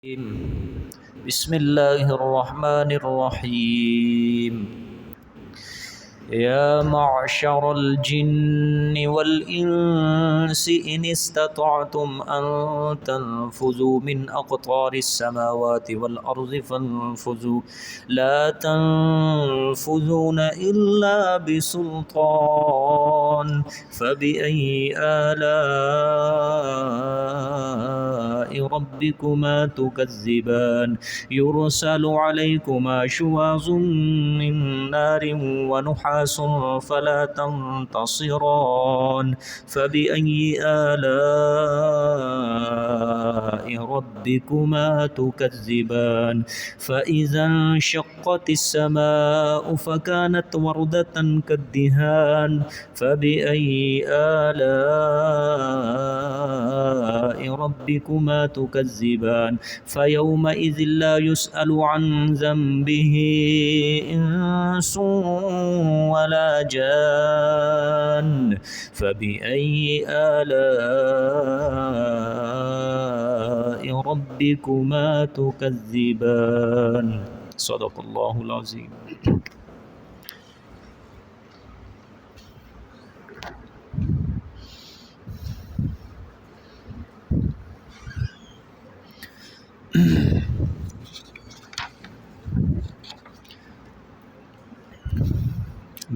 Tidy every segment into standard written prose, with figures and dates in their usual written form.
بسم الله الرحمن الرحيم يا معشر الجن والإنس إن استطعتم أن تنفذوا من أقطار السماوات والأرض فانفذوا لا تنفذون إلا بسلطان فبأي آلاء ربكما تكذبان يرسل عليكما شواظ من نار ونحاس فلا تنتصران فبأي آلاء ربكما تكذبان فإذا انشقت السماء فكانت وردة كالدهان فبأي آلاء ربكما تكذبان فيومئذ لا يسأل عن ذنبه إنس ولا جان فبأي آلاء ربكما تكذبان صدق الله العظيم.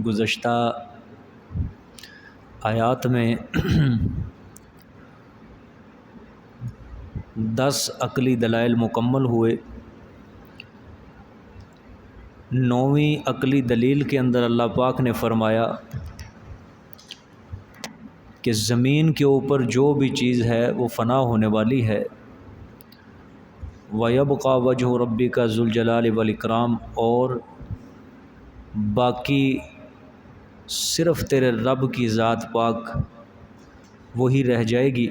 گزشتہ آیات میں 10 عقلی دلائل مکمل ہوئے. 9ویں عقلی دلیل کے اندر اللہ پاک نے فرمایا کہ زمین کے اوپر جو بھی چیز ہے وہ فنا ہونے والی ہے. وَيَبْقَى وَجْهُ رَبِّكَ ذُو الْجَلَالِ وَالْإِكْرَامِ، اور باقی صرف تیرے رب کی ذات پاک وہی رہ جائے گی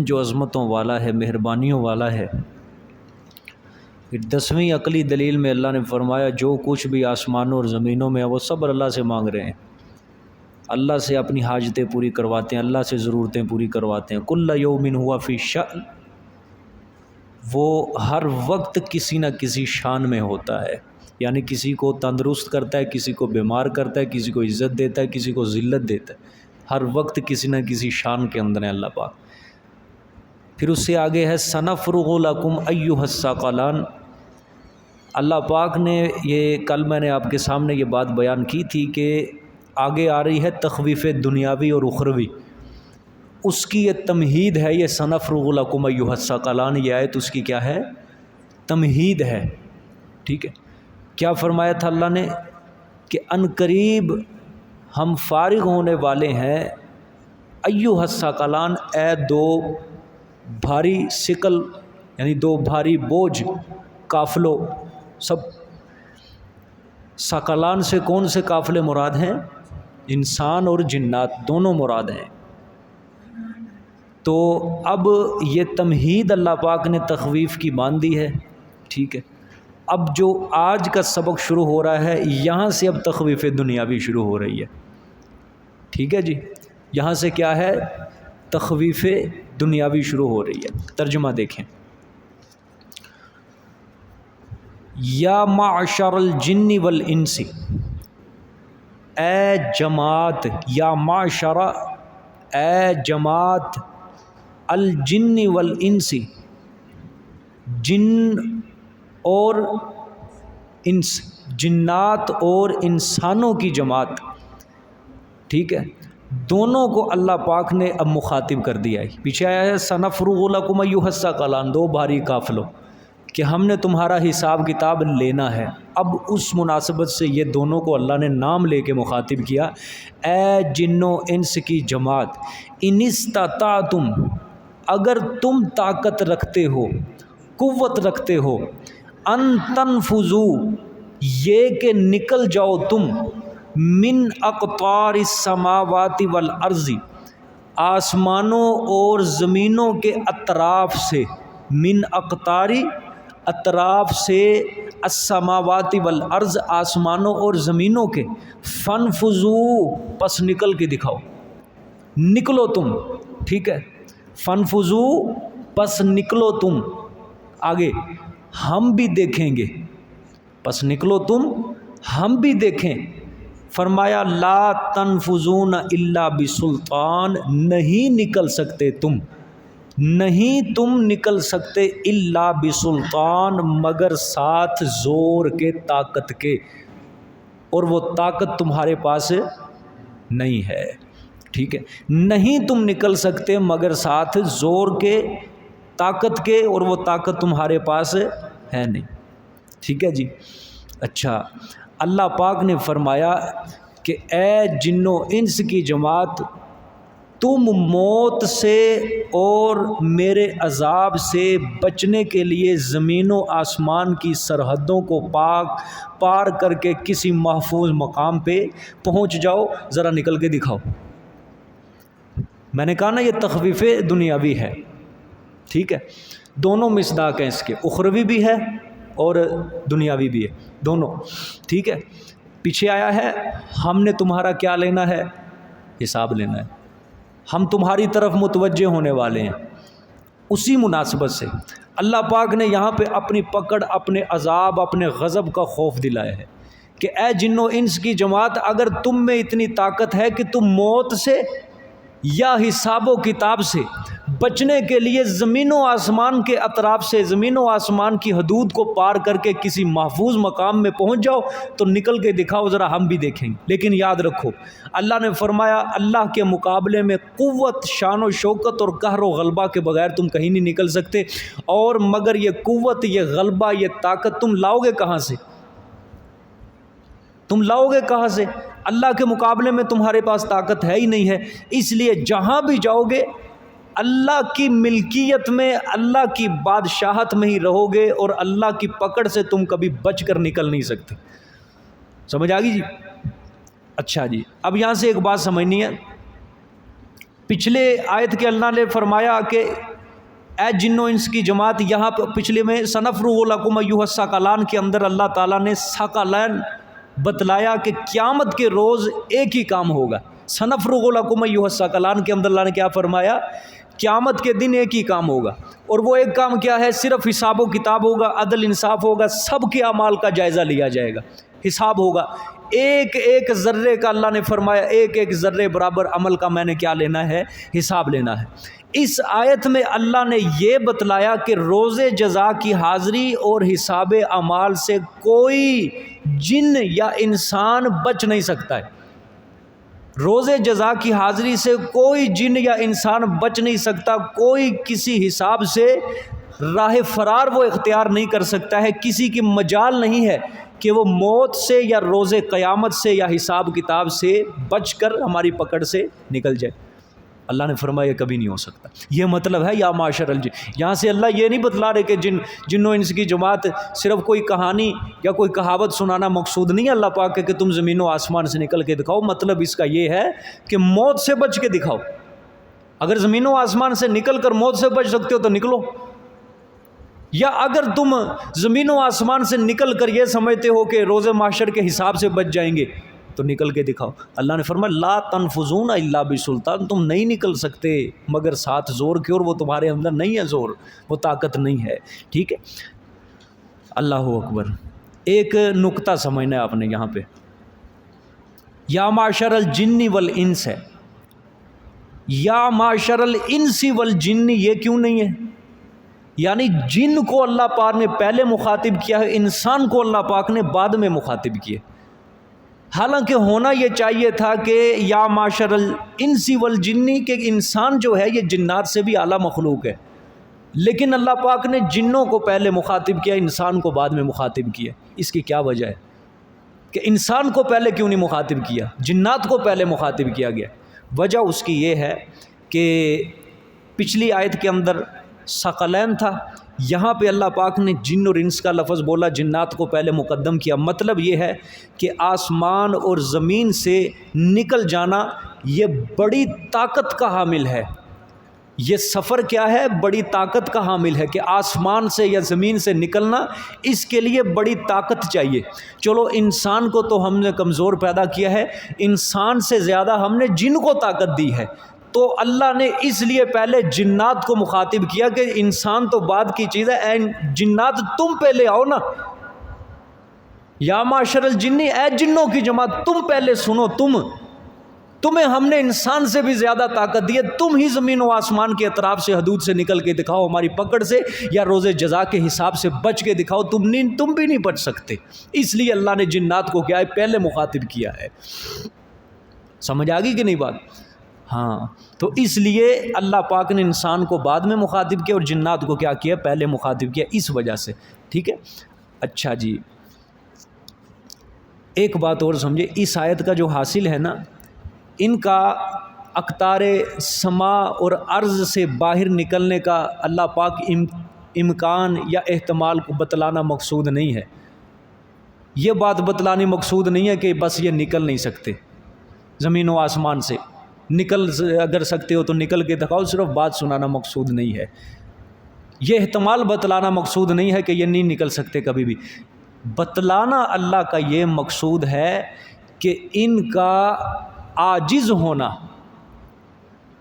جو عظمتوں والا ہے، مہربانیوں والا ہے. پھر 10ویں عقلی دلیل میں اللہ نے فرمایا جو کچھ بھی آسمانوں اور زمینوں میں ہے وہ سب اللہ سے مانگ رہے ہیں، اللہ سے اپنی حاجتیں پوری کرواتے ہیں، اللہ سے ضرورتیں پوری کرواتے ہیں. کل یوم ہوا فی شأن، وہ ہر وقت کسی نہ کسی شان میں ہوتا ہے، یعنی کسی کو تندرست کرتا ہے، کسی کو بیمار کرتا ہے، کسی کو عزت دیتا ہے، کسی کو ذلت دیتا ہے، ہر وقت کسی نہ کسی شان کے اندر ہے اللہ پاک. پھر اس سے آگے ہے سنفرغ لکم ایھا الثقلان. اللہ پاک نے یہ کل میں نے آپ کے سامنے یہ بات بیان کی تھی کہ آگے آ رہی ہے تخویف دنیاوی اور اخروی، اس کی یہ تمہید ہے. یہ سنفرغ لکم ایھا الثقلان، یہ آیت اس کی کیا ہے؟ تمہید ہے. ٹھیک ہے، کیا فرمایا تھا اللہ نے کہ ان قریب ہم فارغ ہونے والے ہیں. ایھا الثقلان، اے دو بھاری ثقل، یعنی دو بھاری بوجھ، قافلوں. سب ثقلان سے کون سے قافلے مراد ہیں؟ انسان اور جنات دونوں مراد ہیں. تو اب یہ تمہید اللہ پاک نے تخویف کی باندھی ہے. ٹھیک ہے، اب جو آج کا سبق شروع ہو رہا ہے یہاں سے اب تخویف دنیاوی شروع ہو رہی ہے. ٹھیک ہے جی، یہاں سے کیا ہے؟ تخویف دنیاوی شروع ہو رہی ہے. ترجمہ دیکھیں، یا معشر الجن والانس، اے جماعت، یا معشر، اے جماعت، الجن والانس، جن اور انس، جنات اور انسانوں کی جماعت. ٹھیک ہے، دونوں کو اللہ پاک نے اب مخاطب کر دیا ہے. پیچھے آیا ہے سنفرغ لکم ایھا الثقلان، دو بھاری قافلوں، کہ ہم نے تمہارا حساب کتاب لینا ہے. اب اس مناسبت سے یہ دونوں کو اللہ نے نام لے کے مخاطب کیا. اے جنوں انس کی جماعت، ان استطعتم، اگر تم طاقت رکھتے ہو، قوت رکھتے ہو، ان تنفذوا، یہ کہ نکل جاؤ تم، من اقطار السماوات والارض، آسمانوں اور زمینوں کے اطراف سے، من اقطاری، اطراف سے، السماوات والارض، آسمانوں اور زمینوں کے، فانفذوا، پس نکل کے دکھاؤ، نکلو تم. ٹھیک ہے، فانفذوا، پس نکلو تم، آگے ہم بھی دیکھیں گے، پس نکلو تم ہم بھی دیکھیں۔ فرمایا لا تنفذون الا بسلطان، نہیں نکل سکتے تم، نہیں تم نکل سکتے الا بسلطان مگر ساتھ زور کے، طاقت کے، اور وہ طاقت تمہارے پاس نہیں ہے، ٹھیک ہے، نہیں تم نکل سکتے مگر ساتھ زور کے، طاقت کے، اور وہ طاقت تمہارے پاس ہے نہیں، ٹھیک ہے جی۔ اچھا اللہ پاک نے فرمایا کہ اے جن و انس کی جماعت، تم موت سے اور میرے عذاب سے بچنے کے لیے زمین و آسمان کی سرحدوں کو پار کر کے کسی محفوظ مقام پہ پہنچ جاؤ، ذرا نکل کے دکھاؤ۔ میں نے کہا نا یہ تخفیف دنیاوی ہے، ٹھیک ہے، دونوں مصداق ہیں اس کے، اخروی بھی ہے اور دنیاوی بھی ہے، دونوں، ٹھیک ہے۔ پیچھے آیا ہے ہم نے تمہارا کیا لینا ہے، حساب لینا ہے، ہم تمہاری طرف متوجہ ہونے والے ہیں۔ اسی مناسبت سے اللہ پاک نے یہاں پہ اپنی پکڑ، اپنے عذاب، اپنے غضب کا خوف دلایا ہے کہ اے جن و انس کی جماعت، اگر تم میں اتنی طاقت ہے کہ تم موت سے یا حساب و کتاب سے بچنے کے لیے زمین و آسمان کے اطراف سے، زمین و آسمان کی حدود کو پار کر کے کسی محفوظ مقام میں پہنچ جاؤ تو نکل کے دکھاؤ، ذرا ہم بھی دیکھیں گے۔ لیکن یاد رکھو اللہ نے فرمایا اللہ کے مقابلے میں قوت، شان و شوکت اور قہر و غلبہ کے بغیر تم کہیں نہیں نکل سکتے، اور مگر یہ قوت، یہ غلبہ، یہ طاقت تم لاؤ گے کہاں سے؟ تم لاؤ گے کہاں سے؟ اللہ کے مقابلے میں تمہارے پاس طاقت ہے ہی نہیں ہے، اس لیے جہاں بھی جاؤ گے اللہ کی ملکیت میں، اللہ کی بادشاہت میں ہی رہو گے، اور اللہ کی پکڑ سے تم کبھی بچ کر نکل نہیں سکتے۔ سمجھ آ گئی جی؟ اچھا جی، اب یہاں سے ایک بات سمجھنی ہے، پچھلے آیت کے اللہ نے فرمایا کہ اے جن و انس کی جماعت، یہاں پہ پچھلے میں سنفرغ لکم ایھا الثقلان کے اندر اللہ تعالیٰ نے ثقلین بتلایا کہ قیامت کے روز ایک ہی کام ہوگا۔ سنفرغ لکم ایھا الثقلان کے اندر اللہ نے کیا فرمایا؟ قیامت کے دن ایک ہی کام ہوگا، اور وہ ایک کام کیا ہے؟ صرف حساب و کتاب ہوگا، عدل انصاف ہوگا، سب کے اعمال کا جائزہ لیا جائے گا، حساب ہوگا، ایک ایک ذرے کا اللہ نے فرمایا ایک ایک ذرے برابر عمل کا میں نے کیا لینا ہے؟ حساب لینا ہے۔ اس آیت میں اللہ نے یہ بتلایا کہ روز جزا کی حاضری اور حساب اعمال سے کوئی جن یا انسان بچ نہیں سکتا ہے۔ روز جزا کی حاضری سے کوئی جن یا انسان بچ نہیں سکتا، کوئی کسی حساب سے راہ فرار وہ اختیار نہیں کر سکتا ہے، کسی کی مجال نہیں ہے کہ وہ موت سے یا روز قیامت سے یا حساب کتاب سے بچ کر ہماری پکڑ سے نکل جائے۔ اللہ نے فرمایا یہ کبھی نہیں ہو سکتا۔ یہ مطلب ہے یا معاشر الجن، یہاں سے اللہ یہ نہیں بتلا رہے کہ جن و انس کی جماعت صرف کوئی کہانی یا کوئی کہاوت سنانا مقصود نہیں ہے اللہ پاک کہ تم زمین و آسمان سے نکل کے دکھاؤ، مطلب اس کا یہ ہے کہ موت سے بچ کے دکھاؤ۔ اگر زمین و آسمان سے نکل کر موت سے بچ سکتے ہو تو نکلو، یا اگر تم زمین و آسمان سے نکل کر یہ سمجھتے ہو کہ روز محشر کے حساب سے بچ جائیں گے تو نکل کے دکھاؤ۔ اللہ نے فرمایا لا تنفذون الا بسلطان، تم نہیں نکل سکتے مگر ساتھ زور کے، اور وہ تمہارے اندر نہیں ہے زور، وہ طاقت نہیں ہے، ٹھیک ہے۔ اللہ اکبر۔ ایک نقطہ سمجھنا ہے آپ نے یہاں پہ، یا معشر الجن والانس ہے، یا معشر الانس والجن یہ کیوں نہیں ہے؟ یعنی جن کو اللہ پاک نے پہلے مخاطب کیا ہے، انسان کو اللہ پاک نے بعد میں مخاطب کیا۔ حالانکہ ہونا یہ چاہیے تھا کہ یا معشر الانس والجن، کہ انسان جو ہے یہ جنات سے بھی اعلیٰ مخلوق ہے، لیکن اللہ پاک نے جنوں کو پہلے مخاطب کیا، انسان کو بعد میں مخاطب کیا۔ اس کی کیا وجہ ہے کہ انسان کو پہلے کیوں نہیں مخاطب کیا، جنات کو پہلے مخاطب کیا گیا؟ وجہ اس کی یہ ہے کہ پچھلی آیت کے اندر ثقلین تھا، یہاں پہ اللہ پاک نے جن اور انس کا لفظ بولا، جنات کو پہلے مقدم کیا۔ مطلب یہ ہے کہ آسمان اور زمین سے نکل جانا یہ بڑی طاقت کا حامل ہے، یہ سفر کیا ہے؟ بڑی طاقت کا حامل ہے کہ آسمان سے یا زمین سے نکلنا، اس کے لیے بڑی طاقت چاہیے۔ چلو انسان کو تو ہم نے کمزور پیدا کیا ہے، انسان سے زیادہ ہم نے جن کو طاقت دی ہے، تو اللہ نے اس لیے پہلے جنات کو مخاطب کیا کہ انسان تو بعد کی چیز ہے، اے جنات تم پہلے آؤ نا، یا معشر الجنی، اے جنوں کی جماعت تم پہلے سنو، تمہیں ہم نے انسان سے بھی زیادہ طاقت دی ہے، تم ہی زمین و آسمان کے اطراف سے حدود سے نکل کے دکھاؤ ہماری پکڑ سے، یا روز جزا کے حساب سے بچ کے دکھاؤ، تم بھی نہیں بچ سکتے۔ اس لیے اللہ نے جنات کو کیا ہے پہلے مخاطب کیا ہے۔ سمجھ آ گئی کہ نہیں بات؟ ہاں، تو اس لیے اللہ پاک نے انسان کو بعد میں مخاطب کیا اور جنات کو کیا کیا پہلے مخاطب کیا، اس وجہ سے، ٹھیک ہے۔ اچھا جی، ایک بات اور سمجھے، اس آیت کا جو حاصل ہے نا، ان کا اقطار سما اور ارض سے باہر نکلنے کا اللہ پاک امکان یا احتمال کو بتلانا مقصود نہیں ہے۔ یہ بات بتلانی مقصود نہیں ہے کہ بس یہ نکل نہیں سکتے زمین و آسمان سے، اگر سکتے ہو تو نکل کے دکھاؤ، صرف بات سنانا مقصود نہیں ہے۔ یہ احتمال بتلانا مقصود نہیں ہے کہ یہ نہیں نکل سکتے کبھی بھی۔ بتلانا اللہ کا یہ مقصود ہے کہ ان کا عاجز ہونا،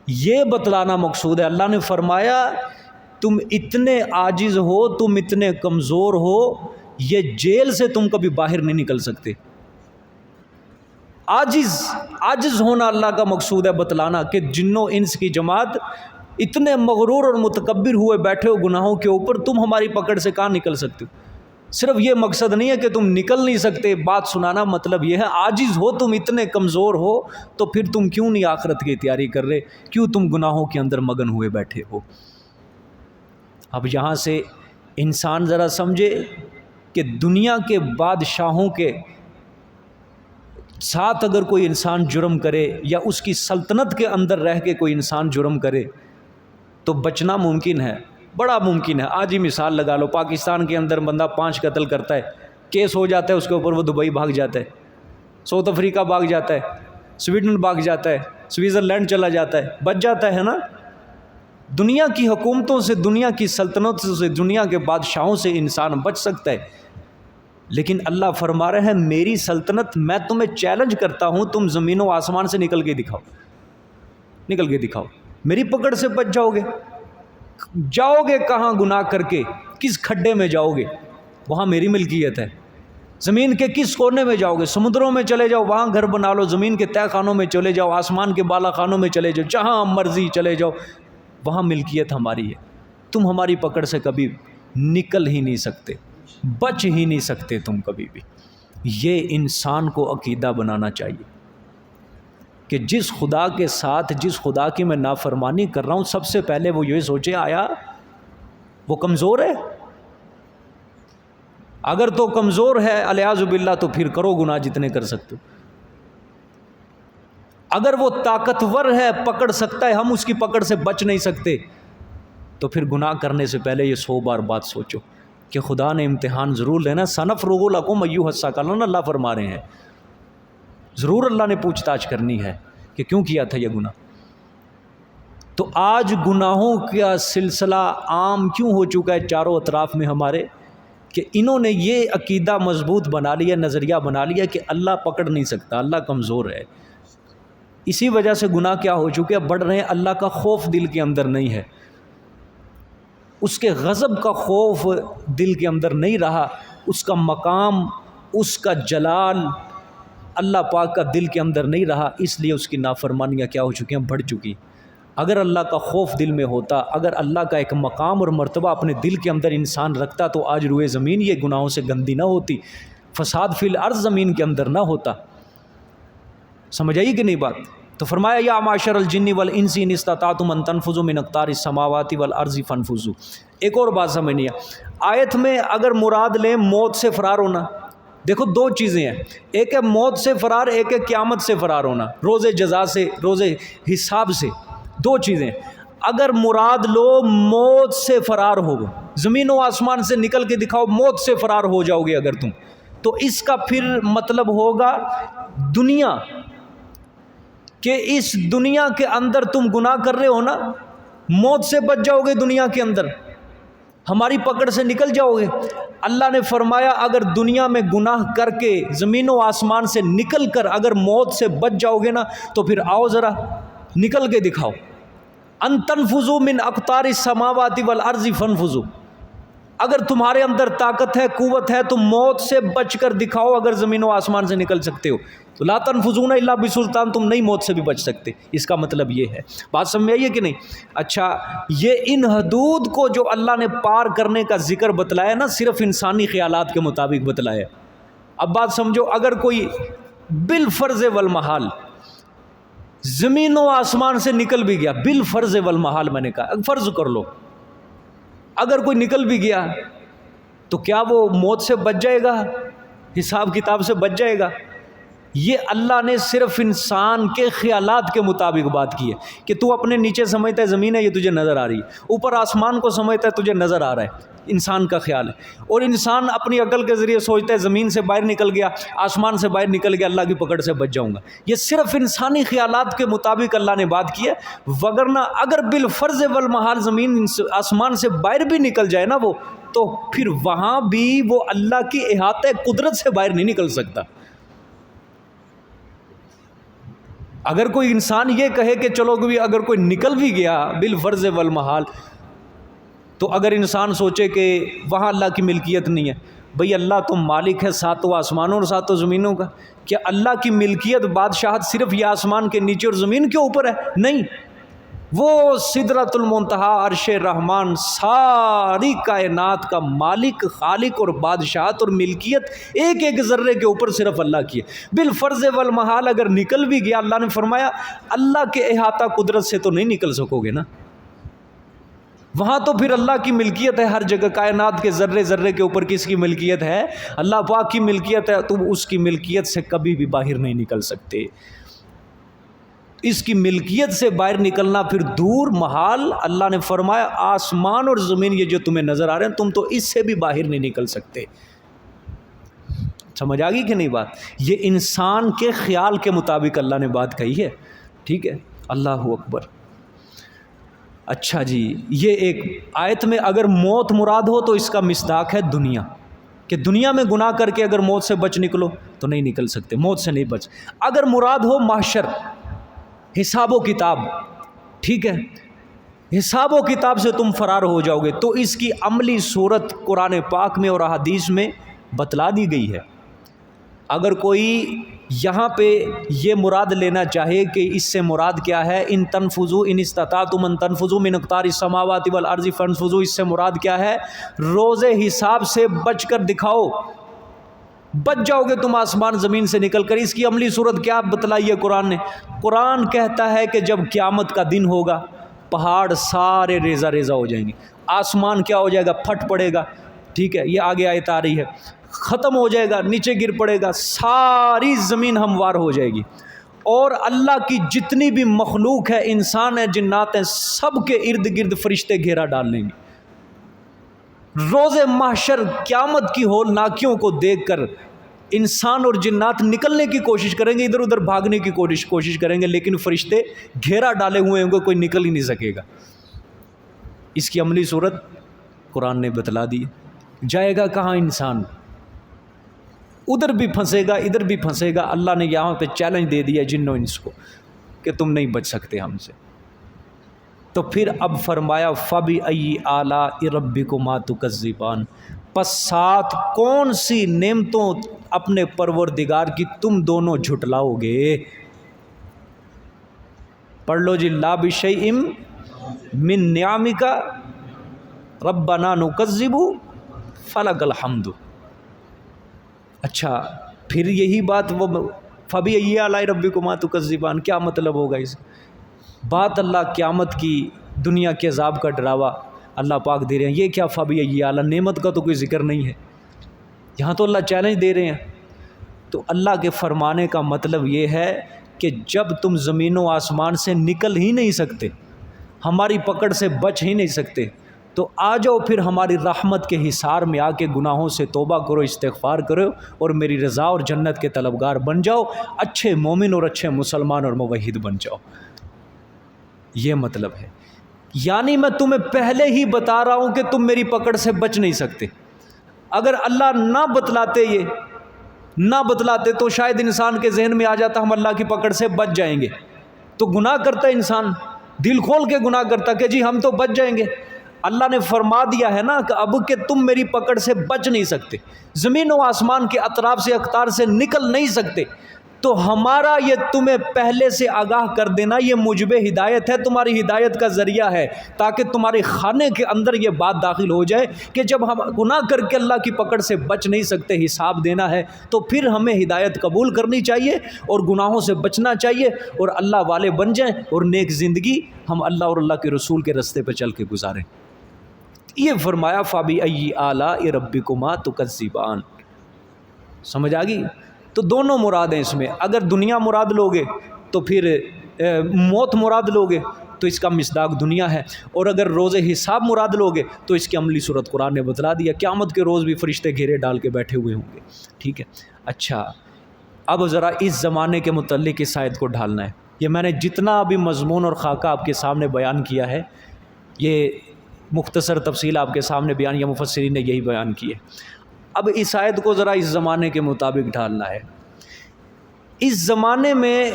یہ بتلانا مقصود ہے۔ اللہ نے فرمایا تم اتنے عاجز ہو، تم اتنے کمزور ہو، یہ جیل سے تم کبھی باہر نہیں نکل سکتے۔ عاجز ہونا اللہ کا مقصود ہے بتلانا، کہ جنوں انس کی جماعت اتنے مغرور اور متکبر ہوئے بیٹھے ہو گناہوں کے اوپر، تم ہماری پکڑ سے کہاں نکل سکتے ہو۔ صرف یہ مقصد نہیں ہے کہ تم نکل نہیں سکتے، بات سنانا مطلب یہ ہے عاجز ہو، تم اتنے کمزور ہو، تو پھر تم کیوں نہیں آخرت کی تیاری کر رہے، کیوں تم گناہوں کے اندر مگن ہوئے بیٹھے ہو۔ اب یہاں سے انسان ذرا سمجھے کہ دنیا کے بادشاہوں کے ساتھ اگر کوئی انسان جرم کرے، یا اس کی سلطنت کے اندر رہ کے کوئی انسان جرم کرے، تو بچنا ممکن ہے، بڑا ممکن ہے۔ آج ہی مثال لگا لو، پاکستان کے اندر بندہ 5 قتل کرتا ہے، کیس ہو جاتا ہے اس کے اوپر، وہ دبئی بھاگ جاتا ہے، ساؤتھ افریقہ بھاگ جاتا ہے، سویڈن بھاگ جاتا ہے، سوئٹزرلینڈ چلا جاتا ہے، بچ جاتا ہے نا۔ دنیا کی حکومتوں سے، دنیا کی سلطنتوں سے، دنیا کے بادشاہوں سے انسان بچ سکتا ہے، لیکن اللہ فرما رہے ہیں میری سلطنت، میں تمہیں چیلنج کرتا ہوں، تم زمین و آسمان سے نکل کے دکھاؤ، میری پکڑ سے بچ جاؤ گے کہاں گناہ کر کے، کس کھڈے میں جاؤ گے، وہاں میری ملکیت ہے۔ زمین کے کس کونے میں جاؤ گے، سمندروں میں چلے جاؤ، وہاں گھر بنا لو، زمین کے تہہ خانوں میں چلے جاؤ، آسمان کے بالا خانوں میں چلے جاؤ، جہاں مرضی چلے جاؤ، وہاں ملکیت ہماری ہے، تم ہماری پکڑ سے کبھی نکل ہی نہیں سکتے، بچ ہی نہیں سکتے تم کبھی بھی۔ یہ انسان کو عقیدہ بنانا چاہیے کہ جس خدا کے ساتھ، جس خدا کی میں نافرمانی کر رہا ہوں، سب سے پہلے وہ یہ سوچے آیا وہ کمزور ہے؟ اگر تو کمزور ہے الیاذ باللہ تو پھر کرو گناہ جتنے کر سکتے ہو، اگر وہ طاقتور ہے، پکڑ سکتا ہے، ہم اس کی پکڑ سے بچ نہیں سکتے، تو پھر گناہ کرنے سے پہلے یہ 100 بار بات سوچو کہ خدا نے امتحان ضرور لینا، سنفرغ لکم ایھا الثقلان، اللہ فرما رہے ہیں ضرور اللہ نے پوچھ تاچھ کرنی ہے کہ کیوں کیا تھا یہ گناہ۔ تو آج گناہوں کا سلسلہ عام کیوں ہو چکا ہے چاروں اطراف میں ہمارے، کہ انہوں نے یہ عقیدہ مضبوط بنا لیا، نظریہ بنا لیا کہ اللہ پکڑ نہیں سکتا، اللہ کمزور ہے۔ اسی وجہ سے گناہ کیا ہو چکے ہیں، بڑھ رہے ہیں، اللہ کا خوف دل کے اندر نہیں ہے، اس کے غضب کا خوف دل کے اندر نہیں رہا، اس کا مقام، اس کا جلال اللہ پاک کا دل کے اندر نہیں رہا، اس لیے اس کی نافرمانیاں کیا ہو چکی ہیں، بڑھ چکی۔ اگر اللہ کا خوف دل میں ہوتا، اگر اللہ کا ایک مقام اور مرتبہ اپنے دل کے اندر انسان رکھتا، تو آج روئے زمین یہ گناہوں سے گندی نہ ہوتی، فساد فی الارض زمین کے اندر نہ ہوتا۔ سمجھ آئی کہ نہیں بات؟ تو فرمایا یا معشر الجن والانس ان استطعتم ان تنفذوا من اقطار السماوات والارض فانفذوا۔ ایک اور بات سمجھنی ہے، آیت میں اگر مراد لیں موت سے فرار ہونا، دیکھو 2 چیزیں ہیں، ایک ہے موت سے فرار، ایک ہے قیامت سے فرار ہونا، روز جزا سے، روز حساب سے، 2 چیزیں۔ اگر مراد لو موت سے فرار ہو، زمین و آسمان سے نکل کے دکھاؤ، موت سے فرار ہو جاؤ گے اگر تم، تو اس کا پھر مطلب ہوگا دنیا، کہ اس دنیا کے اندر تم گناہ کر رہے ہو نا، موت سے بچ جاؤ گے، دنیا کے اندر ہماری پکڑ سے نکل جاؤ گے۔ اللہ نے فرمایا اگر دنیا میں گناہ کر کے زمین و آسمان سے نکل کر اگر موت سے بچ جاؤ گے نا، تو پھر آؤ ذرا نکل کے دکھاؤ. ان تنفذوا من اقطار السماوات والارض فانفذوا. اگر تمہارے اندر طاقت ہے، قوت ہے، تو موت سے بچ کر دکھاؤ. اگر زمین و آسمان سے نکل سکتے ہو تو لا تنفذون الا بسلطان، تم نہیں موت سے بھی بچ سکتے. اس کا مطلب یہ ہے. بات سمجھ میں آئی ہے کہ نہیں؟ اچھا، یہ ان حدود کو جو اللہ نے پار کرنے کا ذکر بتلایا نا، صرف انسانی خیالات کے مطابق بتلایا. اب بات سمجھو، اگر کوئی بالفرض والمحال زمین و آسمان سے نکل بھی گیا، بالفرض والمحال میں نے کہا، فرض کر لو اگر کوئی نکل بھی گیا تو کیا وہ موت سے بچ جائے گا؟ حساب کتاب سے بچ جائے گا؟ یہ اللہ نے صرف انسان کے خیالات کے مطابق بات کی ہے کہ تو اپنے نیچے سمجھتا ہے زمین ہے، یہ تجھے نظر آ رہی ہے، اوپر آسمان کو سمجھتا ہے تجھے نظر آ رہا ہے. انسان کا خیال ہے. اور انسان اپنی عقل کے ذریعے سوچتا ہے زمین سے باہر نکل گیا، آسمان سے باہر نکل گیا، اللہ کی پکڑ سے بچ جاؤں گا. یہ صرف انسانی خیالات کے مطابق اللہ نے بات کی ہے. وگرنہ اگر بالفرض والمحال زمین آسمان سے باہر بھی نکل جائے نا وہ، تو پھر وہاں بھی وہ اللہ کی احاطہ قدرت سے باہر نہیں نکل سکتا. اگر کوئی انسان یہ کہے کہ چلو اگر کوئی نکل بھی گیا بالفرض والمحال، تو اگر انسان سوچے کہ وہاں اللہ کی ملکیت نہیں ہے، بھئی اللہ تو مالک ہے ساتوں آسمانوں اور ساتوں زمینوں کا. کیا اللہ کی ملکیت بادشاہت صرف یہ آسمان کے نیچے اور زمین کے اوپر ہے؟ نہیں، وہ سدرۃ المنتہا، عرش رحمان، ساری کائنات کا مالک، خالق اور بادشاہت اور ملکیت ایک ایک ذرے کے اوپر صرف اللہ کی ہے. بالفرض والمحال اگر نکل بھی گیا، اللہ نے فرمایا اللہ کے احاطہ قدرت سے تو نہیں نکل سکو گے نا. وہاں تو پھر اللہ کی ملکیت ہے ہر جگہ. کائنات کے ذرے ذرے کے اوپر کس کی ملکیت ہے؟ اللہ پاک کی ملکیت ہے. تم اس کی ملکیت سے کبھی بھی باہر نہیں نکل سکتے. اس کی ملکیت سے باہر نکلنا پھر دور محال. اللہ نے فرمایا آسمان اور زمین یہ جو تمہیں نظر آ رہے ہیں، تم تو اس سے بھی باہر نہیں نکل سکتے. سمجھ آ گئی کہ نہیں بات؟ یہ انسان کے خیال کے مطابق اللہ نے بات کہی ہے. ٹھیک ہے، اللہ اکبر. اچھا جی، یہ ایک آیت میں اگر موت مراد ہو تو اس کا مصداق ہے دنیا، کہ دنیا میں گناہ کر کے اگر موت سے بچ نکلو تو نہیں نکل سکتے، موت سے نہیں بچ. اگر مراد ہو محشر، حساب و کتاب، ٹھیک ہے، حساب و کتاب سے تم فرار ہو جاؤ گے، تو اس کی عملی صورت قرآن پاک میں اور احادیث میں بتلا دی گئی ہے. اگر کوئی یہاں پہ یہ مراد لینا چاہے کہ اس سے مراد کیا ہے، ان تنفذوا ان استطعتم ان تنفذوا من اقطار السماوات والارض فانفذوا، اس سے مراد کیا ہے؟ روز حساب سے بچ کر دکھاؤ، بچ جاؤ گے تم آسمان زمین سے نکل کر. اس کی عملی صورت کیا بتلائی ہے قرآن نے؟ قرآن کہتا ہے کہ جب قیامت کا دن ہوگا، پہاڑ سارے ریزہ ریزہ ہو جائیں گے، آسمان کیا ہو جائے گا؟ پھٹ پڑے گا. ٹھیک ہے، یہ آگے آیت آ رہی ہے. ختم ہو جائے گا، نیچے گر پڑے گا، ساری زمین ہموار ہو جائے گی، اور اللہ کی جتنی بھی مخلوق ہے، انسان ہے، جنات ہیں، سب کے ارد گرد فرشتے گھیرا ڈال لیں گے. روز محشر قیامت کی ہولناکیوں کو دیکھ کر انسان اور جنات نکلنے کی کوشش کریں گے، ادھر ادھر بھاگنے کی کوشش کریں گے، لیکن فرشتے گھیرا ڈالے ہوئے ہوں گے، کوئی نکل ہی نہیں سکے گا. اس کی عملی صورت قرآن نے بتلا دی. جائے گا کہاں انسان؟ ادھر بھی پھنسے گا، ادھر بھی پھنسے گا. اللہ نے یہاں پہ چیلنج دے دیا جن و انس کو کہ تم نہیں بچ سکتے ہم سے. تو پھر اب فرمایا فَبِأَيِّ آلَاءِ رَبِّكُمَا تُكَذِّبَانِ، پس ساتھ کون سی نعمتوں اپنے پروردگار کی تم دونوں جھٹلاؤ گے. پڑھ لو جی، لا بِشَيْءٍ مِّن نِعَمِكَ رَبَّنَا نُكَذِّبُ فَلَكَ الْحَمْدُ. اچھا، پھر یہی بات وہ فَبِأَيِّ آلَاءِ رَبِّكُمَا تُكَذِّبَانِ، کیا مطلب ہوگا اس بات؟ اللہ قیامت کی دنیا کے عذاب کا ڈراوا اللہ پاک دے رہے ہیں. یہ کیا فَبِأَيِّ آلَاء؟ نعمت کا تو کوئی ذکر نہیں ہے یہاں، تو اللہ چیلنج دے رہے ہیں. تو اللہ کے فرمانے کا مطلب یہ ہے کہ جب تم زمین و آسمان سے نکل ہی نہیں سکتے، ہماری پکڑ سے بچ ہی نہیں سکتے، تو آ جاؤ پھر ہماری رحمت کے حصار میں آ کے گناہوں سے توبہ کرو، استغفار کرو، اور میری رضا اور جنت کے طلبگار بن جاؤ، اچھے مومن اور اچھے مسلمان اور موحد بن جاؤ. یہ مطلب ہے. یعنی میں تمہیں پہلے ہی بتا رہا ہوں کہ تم میری پکڑ سے بچ نہیں سکتے. اگر اللہ نہ بتلاتے تو شاید انسان کے ذہن میں آ جاتا ہم اللہ کی پکڑ سے بچ جائیں گے. تو گناہ کرتا ہے انسان، دل کھول کے گناہ کرتا کہ جی ہم تو بچ جائیں گے۔ اللہ نے فرما دیا ہے نا کہ اب کہ تم میری پکڑ سے بچ نہیں سکتے، زمین و آسمان کے اطراف سے اقطار سے نکل نہیں سکتے، تو ہمارا یہ تمہیں پہلے سے آگاہ کر دینا یہ مجب ہدایت ہے، تمہاری ہدایت کا ذریعہ ہے، تاکہ تمہارے خانے کے اندر یہ بات داخل ہو جائے کہ جب ہم گناہ کر کے اللہ کی پکڑ سے بچ نہیں سکتے، حساب دینا ہے، تو پھر ہمیں ہدایت قبول کرنی چاہیے اور گناہوں سے بچنا چاہیے اور اللہ والے بن جائیں اور نیک زندگی ہم اللہ اور اللہ کے رسول کے رستے پہ چل کے گزاریں۔ یہ فرمایا فَبِأَيِّ آلَاءِ رَبِّكُمَا تُكَذِّبَانِ۔ سمجھ آ گئی؟ تو دونوں مراد ہیں اس میں، اگر دنیا مراد لوگے تو پھر موت مراد لوگے تو اس کا مصداق دنیا ہے، اور اگر روز حساب مراد لوگے تو اس کی عملی صورت قرآن نے بتلا دیا، قیامت کے روز بھی فرشتے گھیرے ڈال کے بیٹھے ہوئے ہوں گے۔ ٹھیک ہے، اچھا اب ذرا اس زمانے کے متعلق اس آیت کو ڈھالنا ہے۔ یہ میں نے جتنا ابھی مضمون اور خاکہ آپ کے سامنے بیان کیا ہے، یہ مختصر تفصیل آپ کے سامنے بیان، یا مفسرین نے یہی بیان کی ہے۔ اب اس آیت کو ذرا اس زمانے کے مطابق ڈھالنا ہے۔ اس زمانے میں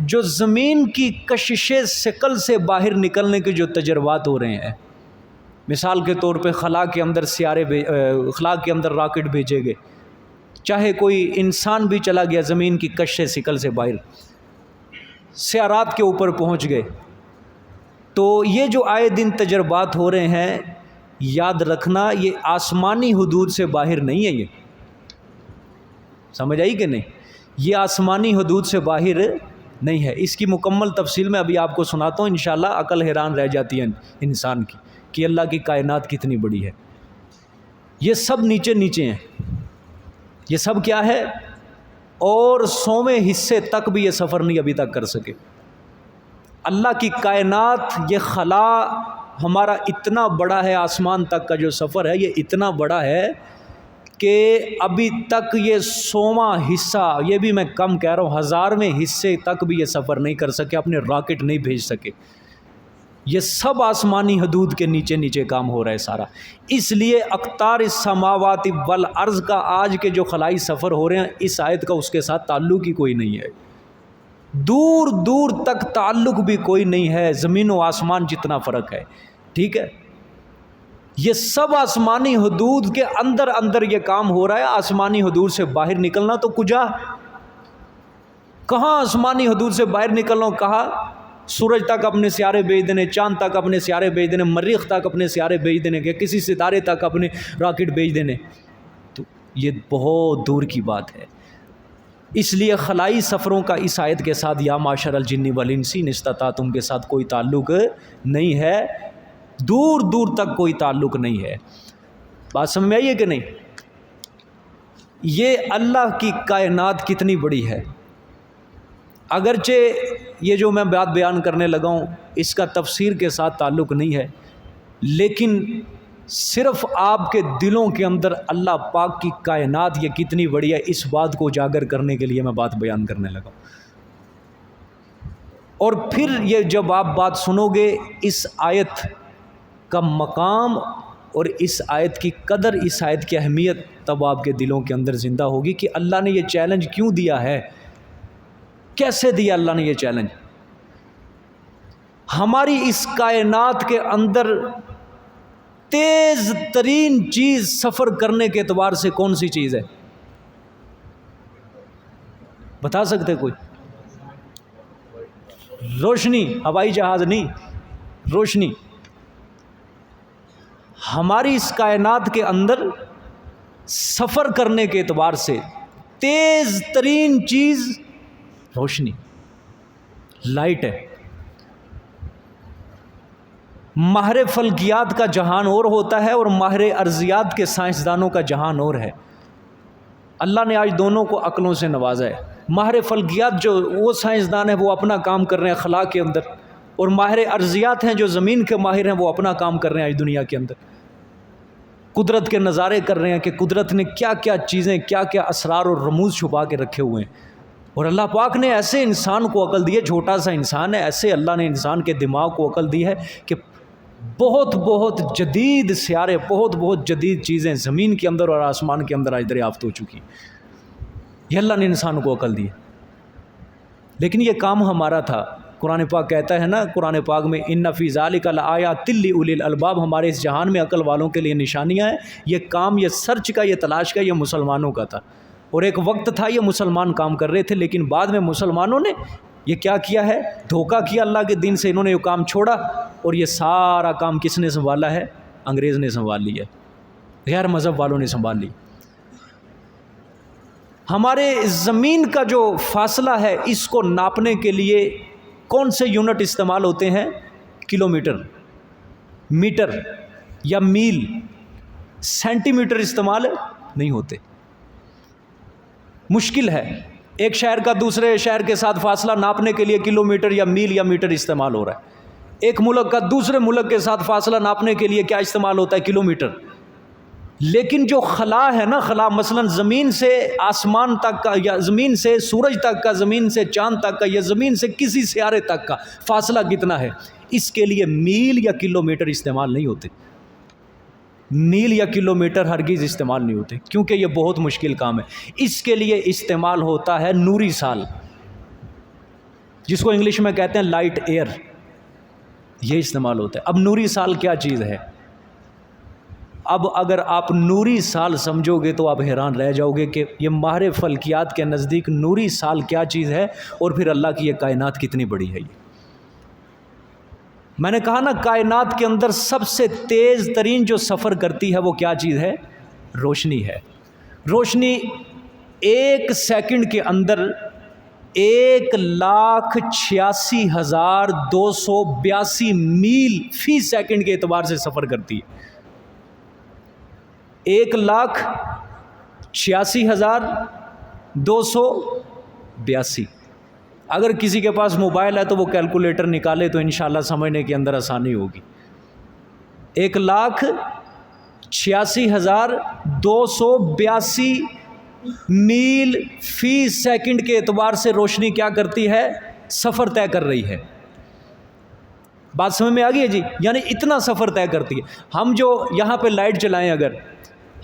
جو زمین کی کشش ثقل سے باہر نکلنے کے جو تجربات ہو رہے ہیں، مثال کے طور پہ خلا کے اندر خلا کے اندر راکٹ بھیجے گئے، چاہے کوئی انسان بھی چلا گیا زمین کی کشش ثقل سے باہر، سیارات کے اوپر پہنچ گئے، تو یہ جو آئے دن تجربات ہو رہے ہیں، یاد رکھنا یہ آسمانی حدود سے باہر نہیں ہے۔ یہ سمجھ آئی کہ نہیں؟ یہ آسمانی حدود سے باہر نہیں ہے۔ اس کی مکمل تفصیل میں ابھی آپ کو سناتا ہوں، انشاءاللہ عقل حیران رہ جاتی ہے انسان کی کہ اللہ کی کائنات کتنی بڑی ہے۔ یہ سب نیچے نیچے ہیں، یہ سب کیا ہے، اور 100ویں حصے تک بھی یہ سفر نہیں ابھی تک کر سکے۔ اللہ کی کائنات، یہ خلا ہمارا اتنا بڑا ہے، آسمان تک کا جو سفر ہے یہ اتنا بڑا ہے کہ ابھی تک یہ 100واں حصہ، یہ بھی میں کم کہہ رہا ہوں، 1000ویں حصے تک بھی یہ سفر نہیں کر سکے، اپنے راکٹ نہیں بھیج سکے۔ یہ سب آسمانی حدود کے نیچے نیچے کام ہو رہا ہے سارا۔ اس لیے اقطار السماوات والارض کا آج کے جو خلائی سفر ہو رہے ہیں، اس آیت کا اس کے ساتھ تعلق ہی کوئی نہیں ہے، دور دور تک تعلق بھی کوئی نہیں ہے، زمین و آسمان جتنا فرق ہے۔ ٹھیک ہے، یہ سب آسمانی حدود کے اندر اندر یہ کام ہو رہا ہے۔ آسمانی حدود سے باہر نکلنا تو کجا، کہاں آسمانی حدود سے باہر نکلنا، کہا سورج تک اپنے سیارے بھیج دینے، چاند تک اپنے سیارے بھیج دینے، مریخ تک اپنے سیارے بھیج دینے، کہ کسی ستارے تک اپنے راکٹ بھیج دینے، تو یہ بہت دور کی بات ہے۔ اس لیے خلائی سفروں کا اس آیت کے ساتھ یا معشر الجن والانس ان استطعتم کے ساتھ کوئی تعلق نہیں ہے، دور دور تک کوئی تعلق نہیں ہے۔ بات سمجھ میں آئی ہے کہ نہیں؟ یہ اللہ کی کائنات کتنی بڑی ہے، اگرچہ یہ جو میں بات بیان کرنے لگا ہوں اس کا تفسیر کے ساتھ تعلق نہیں ہے، لیکن صرف آپ کے دلوں کے اندر اللہ پاک کی کائنات یہ کتنی بڑی ہے، اس بات کو اجاگر کرنے کے لیے میں بات بیان کرنے لگا ہوں۔ اور پھر یہ جب آپ بات سنو گے، اس آیت کا مقام اور اس آیت کی قدر، اس آیت کی اہمیت تب آپ کے دلوں کے اندر زندہ ہوگی کہ اللہ نے یہ چیلنج کیوں دیا ہے، کیسے دیا اللہ نے یہ چیلنج۔ ہماری اس کائنات کے اندر تیز ترین چیز سفر کرنے کے اعتبار سے کون سی چیز ہے، بتا سکتے کوئی؟ روشنی، ہوائی جہاز نہیں، روشنی۔ ہماری اس کائنات کے اندر سفر کرنے کے اعتبار سے تیز ترین چیز روشنی، لائٹ ہے۔ ماہر فلکیات کا جہان اور ہوتا ہے اور ماہر ارضیات کے سائنسدانوں کا جہان اور ہے۔ اللہ نے آج دونوں کو عقلوں سے نوازا ہے۔ ماہر فلکیات جو وہ سائنسدان ہیں وہ اپنا کام کر رہے ہیں خلا کے اندر، اور ماہر ارضیات ہیں جو زمین کے ماہر ہیں وہ اپنا کام کر رہے ہیں آج دنیا کے اندر، قدرت کے نظارے کر رہے ہیں کہ قدرت نے کیا کیا چیزیں، کیا کیا اسرار اور رموز چھپا کے رکھے ہوئے ہیں۔ اور اللہ پاک نے ایسے انسان کو عقل دی ہے، چھوٹا سا انسان ہے، ایسے اللہ نے انسان کے دماغ کو عقل دی ہے کہ بہت بہت جدید سیارے، بہت بہت جدید چیزیں زمین کے اندر اور آسمان کے اندر آج دریافت ہو چکی، یہ اللہ نے انسان کو عقل دی ہے۔ لیکن یہ کام ہمارا تھا قرآن پاک کہتا ہے نا قرآن پاک میں ان فی ذالک لآیات لأولی الالباب، ہمارے اس جہان میں عقل والوں کے لیے نشانیاں ہیں۔ یہ کام، یہ سرچ کا، یہ تلاش کا، یہ مسلمانوں کا تھا، اور ایک وقت تھا یہ مسلمان کام کر رہے تھے، لیکن بعد میں مسلمانوں نے یہ کیا کیا ہے؟ دھوکہ کیا اللہ کے دین سے، انہوں نے یہ کام چھوڑا، اور یہ سارا کام کس نے سنبھالا ہے؟ انگریز نے سنبھال لیا، غیر مذہب والوں نے سنبھال لی۔ ہمارے زمین کا جو فاصلہ ہے اس کو ناپنے کے لیے کون سے یونٹ استعمال ہوتے ہیں؟ کلومیٹر، میٹر یا میل، سینٹی میٹر استعمال نہیں ہوتے۔ مشکل ہے، ایک شہر کا دوسرے شہر کے ساتھ فاصلہ ناپنے کے لیے کلومیٹر یا میل یا میٹر استعمال ہو رہا ہے۔ ایک ملک کا دوسرے ملک کے ساتھ فاصلہ ناپنے کے لیے کیا استعمال ہوتا ہے؟ کلومیٹر۔ لیکن جو خلا ہے نا، خلا مثلا زمین سے آسمان تک کا، یا زمین سے سورج تک کا، زمین سے چاند تک کا، یا زمین سے کسی سیارے تک کا فاصلہ کتنا ہے، اس کے لیے میل یا کلومیٹر استعمال نہیں ہوتے۔ میل یا کلومیٹر ہرگز استعمال نہیں ہوتے، کیونکہ یہ بہت مشکل کام ہے۔ اس کے لیے استعمال ہوتا ہے نوری سال، جس کو انگلش میں کہتے ہیں لائٹ ایئر، یہ استعمال ہوتا ہے۔ اب نوری سال کیا چیز ہے؟ اب اگر آپ نوری سال سمجھو گے تو آپ حیران رہ جاؤ گے کہ یہ ماہر فلکیات کے نزدیک نوری سال کیا چیز ہے، اور پھر اللہ کی یہ کائنات کتنی بڑی ہے۔ یہ میں نے کہا نا، کائنات کے اندر سب سے تیز ترین جو سفر کرتی ہے وہ کیا چیز ہے؟ روشنی ہے۔ روشنی ایک سیکنڈ کے اندر 1,86,282 میل فی سیکنڈ کے اعتبار سے سفر کرتی ہے۔ 1,86,282۔ اگر کسی کے پاس موبائل ہے تو وہ کیلکولیٹر نکالے تو انشاءاللہ سمجھنے کے اندر آسانی ہوگی۔ 1,86,282 میل فی سیکنڈ کے اعتبار سے روشنی کیا کرتی ہے؟ سفر طے کر رہی ہے۔ بات سمجھ میں آ گئی ہے جی؟ یعنی اتنا سفر طے کرتی ہے۔ ہم جو یہاں پہ لائٹ چلائیں، اگر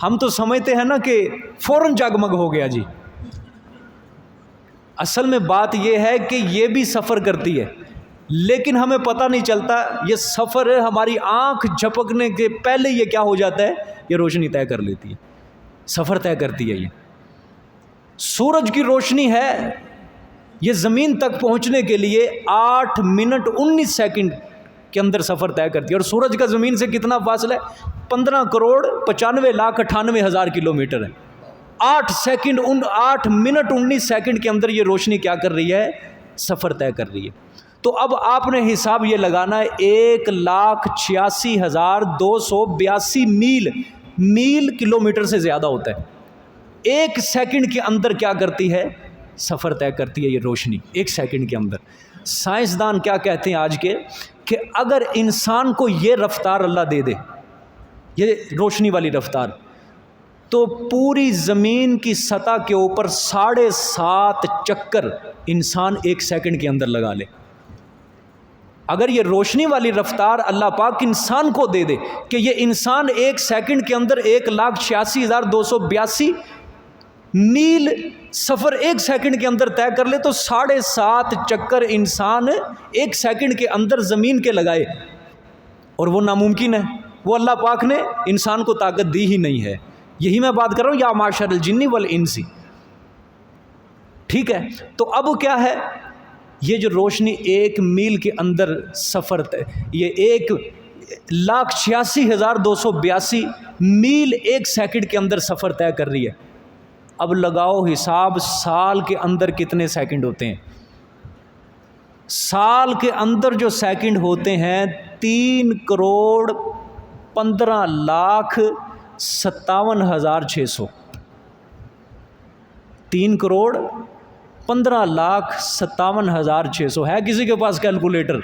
ہم تو سمجھتے ہیں نا کہ فوراً جگمگ ہو گیا جی، اصل میں بات یہ ہے کہ یہ بھی سفر کرتی ہے، لیکن ہمیں پتہ نہیں چلتا۔ یہ سفر ہماری آنکھ جھپکنے کے پہلے یہ کیا ہو جاتا ہے؟ یہ روشنی طے کر لیتی ہے، سفر طے کرتی ہے۔ یہ سورج کی روشنی ہے، یہ زمین تک پہنچنے کے لیے 8 منٹ 19 سیکنڈ کے اندر سفر طے کرتی ہے، اور سورج کا زمین سے کتنا فاصلہ ہے؟ 15,95,98,000 کلومیٹر ہے۔ 8 منٹ 19 سیکنڈ کے اندر یہ روشنی کیا کر رہی ہے؟ سفر طے کر رہی ہے۔ تو اب آپ نے حساب یہ لگانا ہے، 1,86,282 میل کلومیٹر سے زیادہ ہوتا ہے۔ ایک سیکنڈ کے اندر کیا کرتی ہے؟ سفر طے کرتی ہے یہ روشنی، ایک سیکنڈ کے اندر۔ سائنسدان کیا کہتے ہیں آج کے، کہ اگر انسان کو یہ رفتار اللہ دے دے، یہ روشنی والی رفتار، تو پوری زمین کی سطح کے اوپر 7.5 چکر انسان ایک سیکنڈ کے اندر لگا لے۔ اگر یہ روشنی والی رفتار اللہ پاک انسان کو دے دے کہ یہ انسان ایک سیکنڈ کے اندر 1,86,282 میل سفر ایک سیکنڈ کے اندر طے کر لے، تو 7.5 چکر انسان ایک سیکنڈ کے اندر زمین کے لگائے، اور وہ ناممکن ہے۔ وہ اللہ پاک نے انسان کو طاقت دی ہی نہیں ہے۔ یہی میں بات کر رہا ہوں، یا معاشر الجن والانس۔ ٹھیک ہے، تو اب کیا ہے؟ یہ جو روشنی 1 میل کے اندر سفر، یہ 1,86,282 میل ایک سیکنڈ کے اندر سفر طے کر رہی ہے۔ اب لگاؤ حساب، سال کے اندر کتنے سیکنڈ ہوتے ہیں؟ سال کے اندر جو سیکنڈ ہوتے ہیں 3,15,57,600۔ 3,15,57,600 ہے کسی کے پاس کیلکولیٹر؟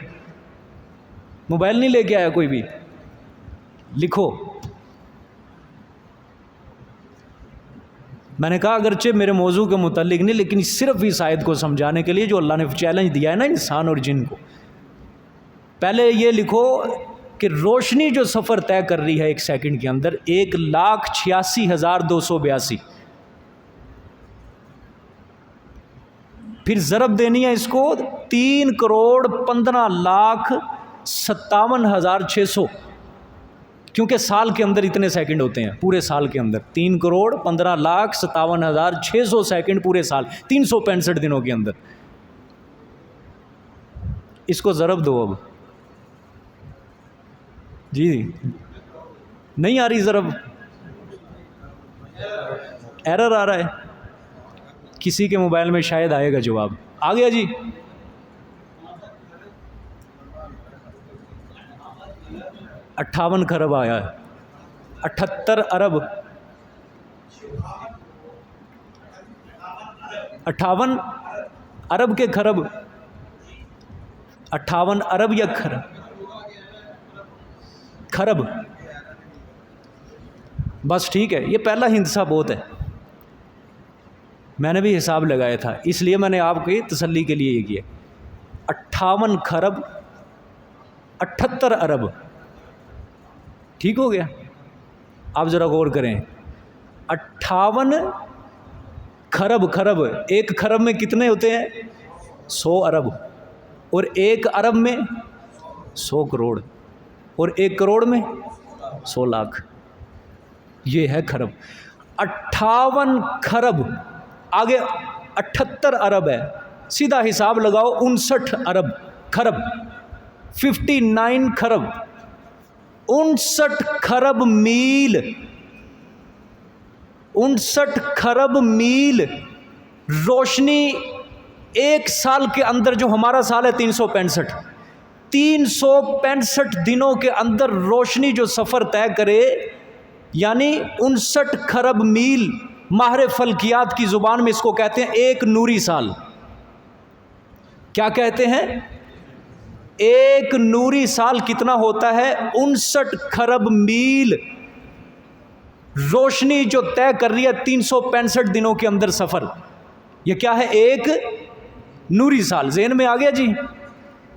موبائل نہیں لے کے آیا کوئی بھی؟ لکھو۔ میں نے کہا اگرچہ میرے موضوع کے متعلق نہیں، لیکن صرف اس آیت کو سمجھانے کے لیے جو اللہ نے چیلنج دیا ہے نا انسان اور جن کو، پہلے یہ لکھو کہ روشنی جو سفر طے کر رہی ہے ایک سیکنڈ کے اندر 1,86,282۔ پھر ضرب دینی ہے اس کو 3,15,57,600، کیونکہ سال کے اندر اتنے سیکنڈ ہوتے ہیں، پورے سال کے اندر 3,15,57,600 سیکنڈ پورے سال، 365 دنوں کے اندر۔ اس کو ضرب دو اب، جی نہیں آ رہی ضرب، ایرر آ رہا ہے، کسی کے موبائل میں شاید آئے گا جواب۔ آ گیا جی، 58 کھرب آیا ہے، 78 ارب، 58 ارب کے کھرب، 58 ارب یا کھرب، بس ٹھیک ہے، یہ پہلا ہندسہ بہت ہے، میں نے بھی حساب لگایا تھا، اس لیے میں نے آپ کی تسلی کے لیے یہ کیا۔ 58 کھرب 78 ارب، ٹھیک ہو گیا؟ آپ ذرا غور کریں، 58 کھرب، ایک کھرب میں کتنے ہوتے ہیں؟ 100 ارب، اور ایک ارب میں 100 کروڑ، اور ایک کروڑ میں 100 لاکھ، یہ ہے کھرب۔ 58 کھرب، آگے 78 ارب ہے، سیدھا حساب لگاؤ، 59 ارب کھرب، 59 کھرب، 59 کھرب میل، 59 کھرب میل روشنی ایک سال کے اندر، جو ہمارا سال ہے 365 دنوں کے اندر روشنی جو سفر طے کرے، یعنی 59 کھرب میل، ماہر فلکیات کی زبان میں اس کو کہتے ہیں ایک نوری سال۔ کیا کہتے ہیں؟ ایک نوری سال کتنا ہوتا ہے؟ 59 کھرب میل روشنی جو طے کر رہی ہے 365 دنوں کے اندر سفر، یہ کیا ہے؟ ایک نوری سال۔ ذہن میں آ گیا جی؟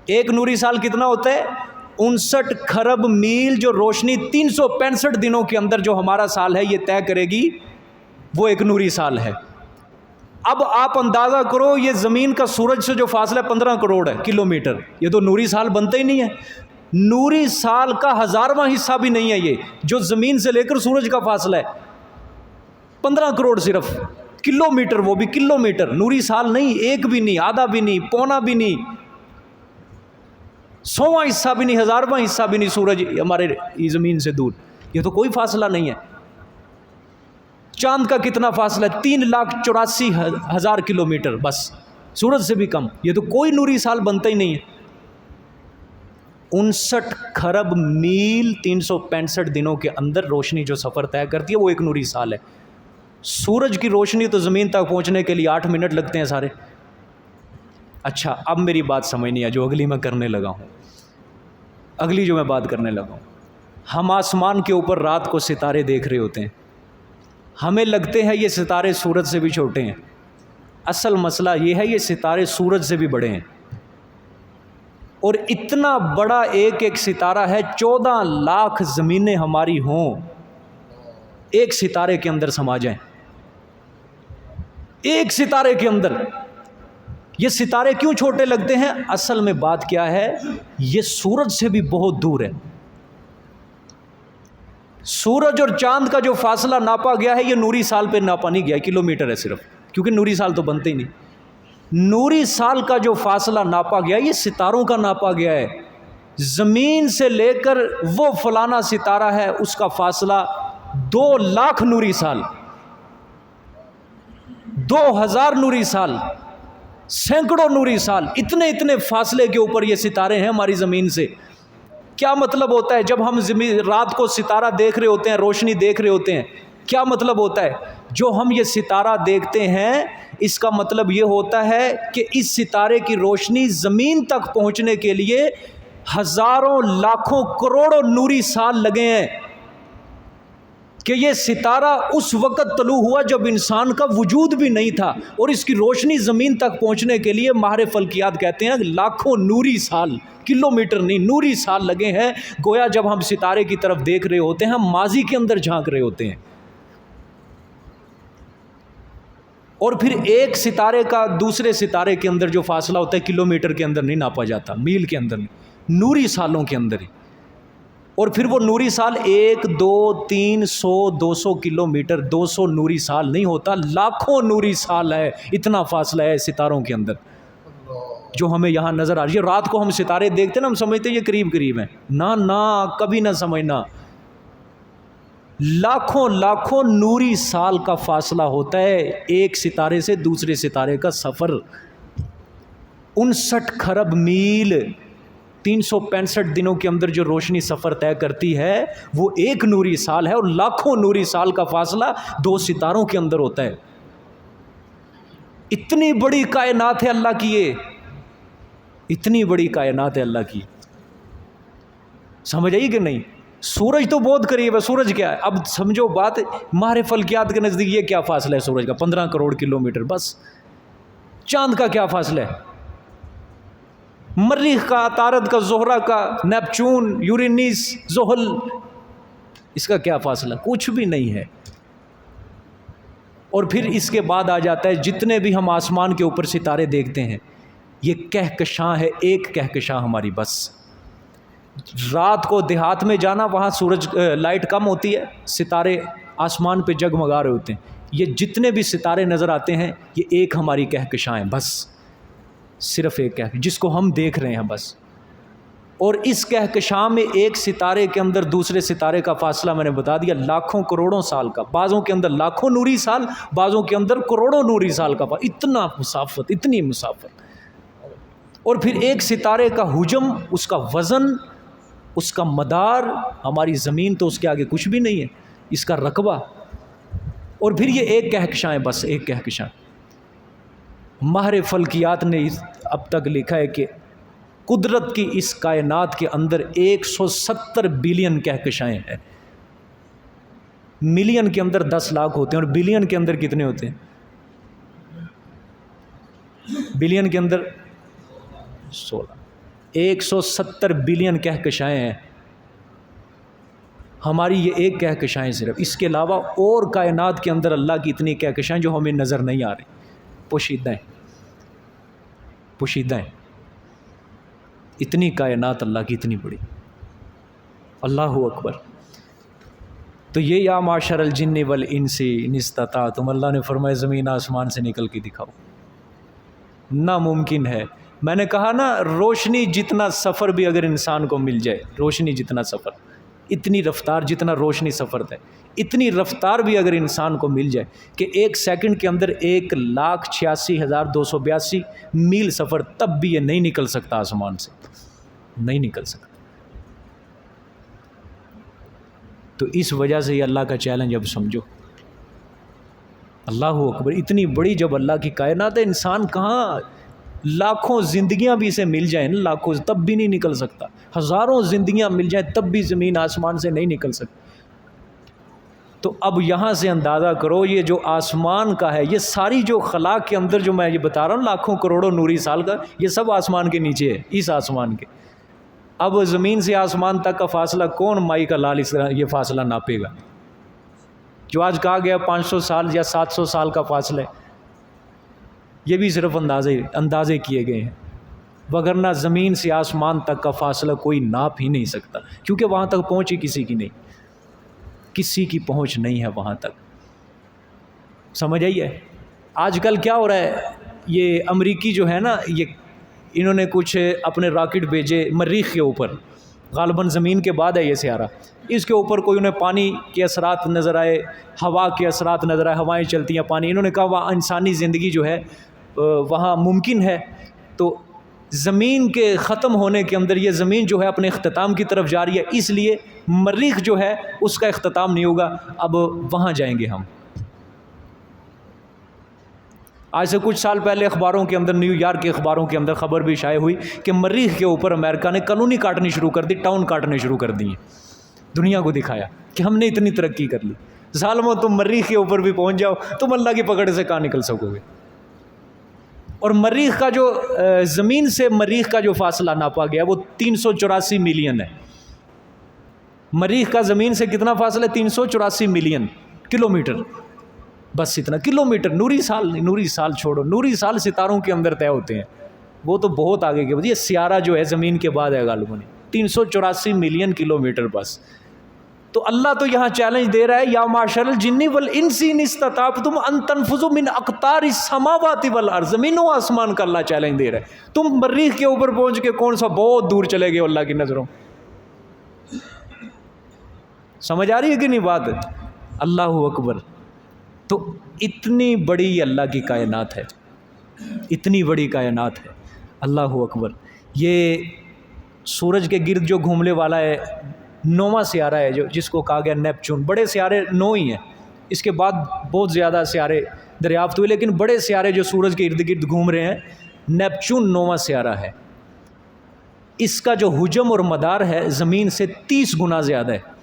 ایک نوری سال کتنا ہوتا ہے؟ 59 کھرب میل جو روشنی 365 دنوں کے اندر جو ہمارا سال ہے یہ طے کرے گی، وہ ایک نوری سال ہے۔ اب آپ اندازہ کرو، یہ زمین کا سورج سے جو فاصلہ 15 کروڑ ہے کلومیٹر، یہ تو نوری سال بنتا ہی نہیں ہے، نوری سال کا 1000واں حصہ بھی نہیں ہے یہ، جو زمین سے لے کر سورج کا فاصلہ ہے 15 کروڑ صرف کلومیٹر، وہ بھی کلومیٹر، نوری سال نہیں، ایک بھی نہیں، آدھا بھی نہیں، پونا بھی نہیں، 100واں حصہ بھی نہیں، 1000واں حصہ بھی نہیں سورج ہمارے زمین سے دور، یہ تو کوئی فاصلہ نہیں ہے۔ چاند کا کتنا فاصلہ ہے؟ 3,84,000 کلومیٹر، بس سورج سے بھی کم، یہ تو کوئی نوری سال بنتا ہی نہیں ہے۔ 59 کھرب میل 365 دنوں کے اندر روشنی جو سفر طے کرتی ہے وہ ایک نوری سال ہے۔ سورج کی روشنی تو زمین تک پہنچنے کے لیے 8 منٹ لگتے ہیں سارے۔ اچھا، اب میری بات سمجھ نہیں آ، جو اگلی میں کرنے لگا ہوں، اگلی جو میں بات کرنے لگا ہوں، ہم آسمان کے اوپر رات کو ستارے دیکھ رہے ہوتے ہیں، ہمیں لگتے ہیں یہ ستارے سورج سے بھی چھوٹے ہیں، اصل مسئلہ یہ ہے یہ ستارے سورج سے بھی بڑے ہیں، اور اتنا بڑا ایک ایک ستارہ ہے، 14 لاکھ زمینیں ہماری ہوں ایک ستارے کے اندر سما جائیں، ایک ستارے کے اندر۔ یہ ستارے کیوں چھوٹے لگتے ہیں؟ اصل میں بات کیا ہے، یہ سورج سے بھی بہت دور ہے۔ سورج اور چاند کا جو فاصلہ ناپا گیا ہے یہ نوری سال پہ ناپا نہیں گیا، کلومیٹر ہے صرف، کیونکہ نوری سال تو بنتے ہی نہیں۔ نوری سال کا جو فاصلہ ناپا گیا یہ ستاروں کا ناپا گیا ہے، زمین سے لے کر وہ فلانا ستارہ ہے اس کا فاصلہ 2 لاکھ نوری سال، 2000 نوری سال، سینکڑوں نوری سال، اتنے فاصلے کے اوپر یہ ستارے ہیں ہماری زمین سے۔ کیا مطلب ہوتا ہے جب ہم رات کو ستارہ دیکھ رہے ہوتے ہیں، روشنی دیکھ رہے ہوتے ہیں، کیا مطلب ہوتا ہے؟ جو ہم یہ ستارہ دیکھتے ہیں اس کا مطلب یہ ہوتا ہے کہ اس ستارے کی روشنی زمین تک پہنچنے کے لیے ہزاروں لاکھوں کروڑوں نوری سال لگے ہیں، کہ یہ ستارہ اس وقت طلوع ہوا جب انسان کا وجود بھی نہیں تھا، اور اس کی روشنی زمین تک پہنچنے کے لیے ماہر فلکیات کہتے ہیں لاکھوں نوری سال، کلومیٹر نہیں، نوری سال لگے ہیں۔ گویا جب ہم ستارے کی طرف دیکھ رہے ہوتے ہیں ہم ماضی کے اندر جھانک رہے ہوتے ہیں۔ اور پھر ایک ستارے کا دوسرے ستارے کے اندر جو فاصلہ ہوتا ہے کلومیٹر کے اندر نہیں ناپا جاتا، میل کے اندر نہیں، نوری سالوں کے اندر ہی. اور پھر وہ نوری سال 1 2 300 200 کلومیٹر، 200 نوری سال نہیں ہوتا، لاکھوں نوری سال ہے. اتنا فاصلہ ہے ستاروں کے اندر جو ہمیں یہاں نظر آ رہی ہے. رات کو ہم ستارے دیکھتے نا، ہم سمجھتے ہیں یہ قریب قریب ہیں. نہ کبھی نہ سمجھنا، لاکھوں لاکھوں نوری سال کا فاصلہ ہوتا ہے ایک ستارے سے دوسرے ستارے کا سفر. 59 کھرب میل 365 دنوں کے اندر جو روشنی سفر طے کرتی ہے وہ ایک نوری سال ہے، اور لاکھوں نوری سال کا فاصلہ 2 ستاروں کے اندر ہوتا ہے. اتنی بڑی کائنات ہے اللہ کی، یہ اتنی بڑی کائنات ہے اللہ کی. سمجھ آئی کہ نہیں؟ سورج تو بہت قریب ہے. سورج کیا ہے؟ اب سمجھو بات، ماہر فلکیات کے نزدیک یہ کیا فاصلہ ہے سورج کا؟ 15 کروڑ کلومیٹر بس. چاند کا کیا فاصلہ ہے؟ مریخ کا، عطارد کا، زہرہ کا، نیپچون، یورینس، زحل، اس کا کیا فاصلہ؟ کچھ بھی نہیں ہے. اور پھر اس کے بعد آ جاتا ہے جتنے بھی ہم آسمان کے اوپر ستارے دیکھتے ہیں یہ کہکشاں ہے، ایک کہکشاں ہماری بس. رات کو دیہات میں جانا، وہاں سورج لائٹ کم ہوتی ہے، ستارے آسمان پہ جگمگا رہے ہوتے ہیں. یہ جتنے بھی ستارے نظر آتے ہیں یہ ایک ہماری کہکشاں ہیں بس، صرف ایک کہکشاں جس کو ہم دیکھ رہے ہیں بس. اور اس کہکشاں میں ایک ستارے کے اندر دوسرے ستارے کا فاصلہ میں نے بتا دیا لاکھوں کروڑوں سال کا. بعضوں کے اندر لاکھوں نوری سال، بعضوں کے اندر کروڑوں نوری سال کا. اتنا مسافت، اتنی مسافت. اور پھر ایک ستارے کا حجم، اس کا وزن، اس کا مدار، ہماری زمین تو اس کے آگے کچھ بھی نہیں ہے، اس کا رقبہ. اور پھر یہ ایک کہکشاں ہے بس، ایک کہکشاں. ماہر فلکیات نے اب تک لکھا ہے کہ قدرت کی اس کائنات کے اندر 170 بلین کہکشائیں ہیں. ملین کے اندر 10 لاکھ ہوتے ہیں، اور بلین کے اندر کتنے ہوتے ہیں؟ بلین کے اندر 16. 170 بلین کہکشائیں ہیں. ہماری یہ ایک کہکشائیں صرف. اس کے علاوہ اور کائنات کے اندر اللہ کی اتنی کہکشائیں جو ہمیں نظر نہیں آ رہی، پوشیدہ ہیں، پوشیدہ ہیں. اتنی کائنات اللہ کی اتنی بڑی. اللہ اکبر. تو یہ یا معشر الجن والانس ان استطعتم، اللہ نے فرمایا زمین آسمان سے نکل کے دکھاؤ. ناممکن ہے. میں نے کہا نا، روشنی جتنا سفر بھی اگر انسان کو مل جائے، روشنی جتنا سفر، اتنی رفتار جتنا روشنی سفر ہے، اتنی رفتار بھی اگر انسان کو مل جائے کہ 1 سیکنڈ کے اندر 1,86,282 میل سفر، تب بھی یہ نہیں نکل سکتا آسمان سے، نہیں نکل سکتا. تو اس وجہ سے یہ اللہ کا چیلنج اب سمجھو. اللہ اکبر. اتنی بڑی جب اللہ کی کائنات ہے، انسان کہاں، لاکھوں زندگیاں بھی اسے مل جائیں نا، لاکھوں، تب بھی نہیں نکل سکتا. ہزاروں زندگیاں مل جائیں تب بھی زمین آسمان سے نہیں نکل سکتی. تو اب یہاں سے اندازہ کرو یہ جو آسمان کا ہے، یہ ساری جو خلا کے اندر جو میں یہ بتا رہا ہوں لاکھوں کروڑوں نوری سال کا، یہ سب آسمان کے نیچے ہے، اس آسمان کے. اب زمین سے آسمان تک کا فاصلہ کون مائی کا لال اس طرح یہ فاصلہ ناپے گا؟ جو آج کہا گیا 500 سال یا 700 سال کا فاصلہ ہے، یہ بھی صرف اندازے کیے گئے ہیں، وگرنہ زمین سے آسمان تک کا فاصلہ کوئی ناپ ہی نہیں سکتا، کیونکہ وہاں تک پہنچ ہی کسی کی نہیں، کسی کی پہنچ نہیں ہے وہاں تک. سمجھ آئیے؟ آج کل کیا ہو رہا ہے، یہ امریکی جو ہے نا، یہ انہوں نے کچھ اپنے راکٹ بھیجے مریخ کے اوپر، غالباً زمین کے بعد ہے یہ سیارہ. اس کے اوپر کوئی انہیں پانی کے اثرات نظر آئے، ہوا کے اثرات نظر آئے، ہوائیں چلتی ہیں، پانی. انہوں نے کہا وہاں انسانی زندگی جو ہے وہاں ممکن ہے. تو زمین کے ختم ہونے کے اندر یہ زمین جو ہے اپنے اختتام کی طرف جا رہی ہے، اس لیے مریخ جو ہے اس کا اختتام نہیں ہوگا، اب وہاں جائیں گے ہم. آج سے کچھ سال پہلے اخباروں کے اندر، نیو یارک کے اخباروں کے اندر خبر بھی شائع ہوئی کہ مریخ کے اوپر امریکہ نے کالونی کاٹنی شروع کر دی، ٹاؤن کاٹنے شروع کر دی ہیں. دنیا کو دکھایا کہ ہم نے اتنی ترقی کر لی. ظالمو، تم مریخ کے اوپر بھی پہنچ جاؤ، تم اللہ کی پکڑ سے کہاں نکل سکو گے. اور مریخ کا جو زمین سے مریخ کا جو فاصلہ ناپا گیا وہ 384 ملین ہے. مریخ کا زمین سے کتنا فاصلہ ہے؟ 384 ملین کلومیٹر. بس اتنا کلومیٹر، نوری سال نہیں، نوری سال چھوڑو، نوری سال ستاروں کے اندر طے ہوتے ہیں، وہ تو بہت آگے کے بعد. یہ سیارہ جو ہے زمین کے بعد ہے غالباً 384 ملین کلومیٹر بس. تو اللہ تو یہاں چیلنج دے رہا ہے یا معاشر الجن والانس ان استطعتم ان تنفذوا من اقطار السماوات والارض. زمین و آسمان کا اللہ چیلنج دے رہا ہے. تم مریخ کے اوپر پہنچ کے کون سا بہت دور چلے گئے اللہ کی نظروں. سمجھ آ رہی ہے کہ نہیں بات؟ اللہ اکبر. تو اتنی بڑی اللہ کی کائنات ہے، اتنی بڑی کائنات ہے. اللہ اکبر. یہ سورج کے گرد جو گھومنے والا ہے 9واں سیارہ ہے، جو جس کو کہا گیا نیپچون. بڑے سیارے 9 ہی ہیں، اس کے بعد بہت زیادہ سیارے دریافت ہوئے، لیکن بڑے سیارے جو سورج کے ارد گرد گھوم رہے ہیں، نیپچون 9واں سیارہ ہے. اس کا جو حجم اور مدار ہے زمین سے 30 گنا زیادہ ہے.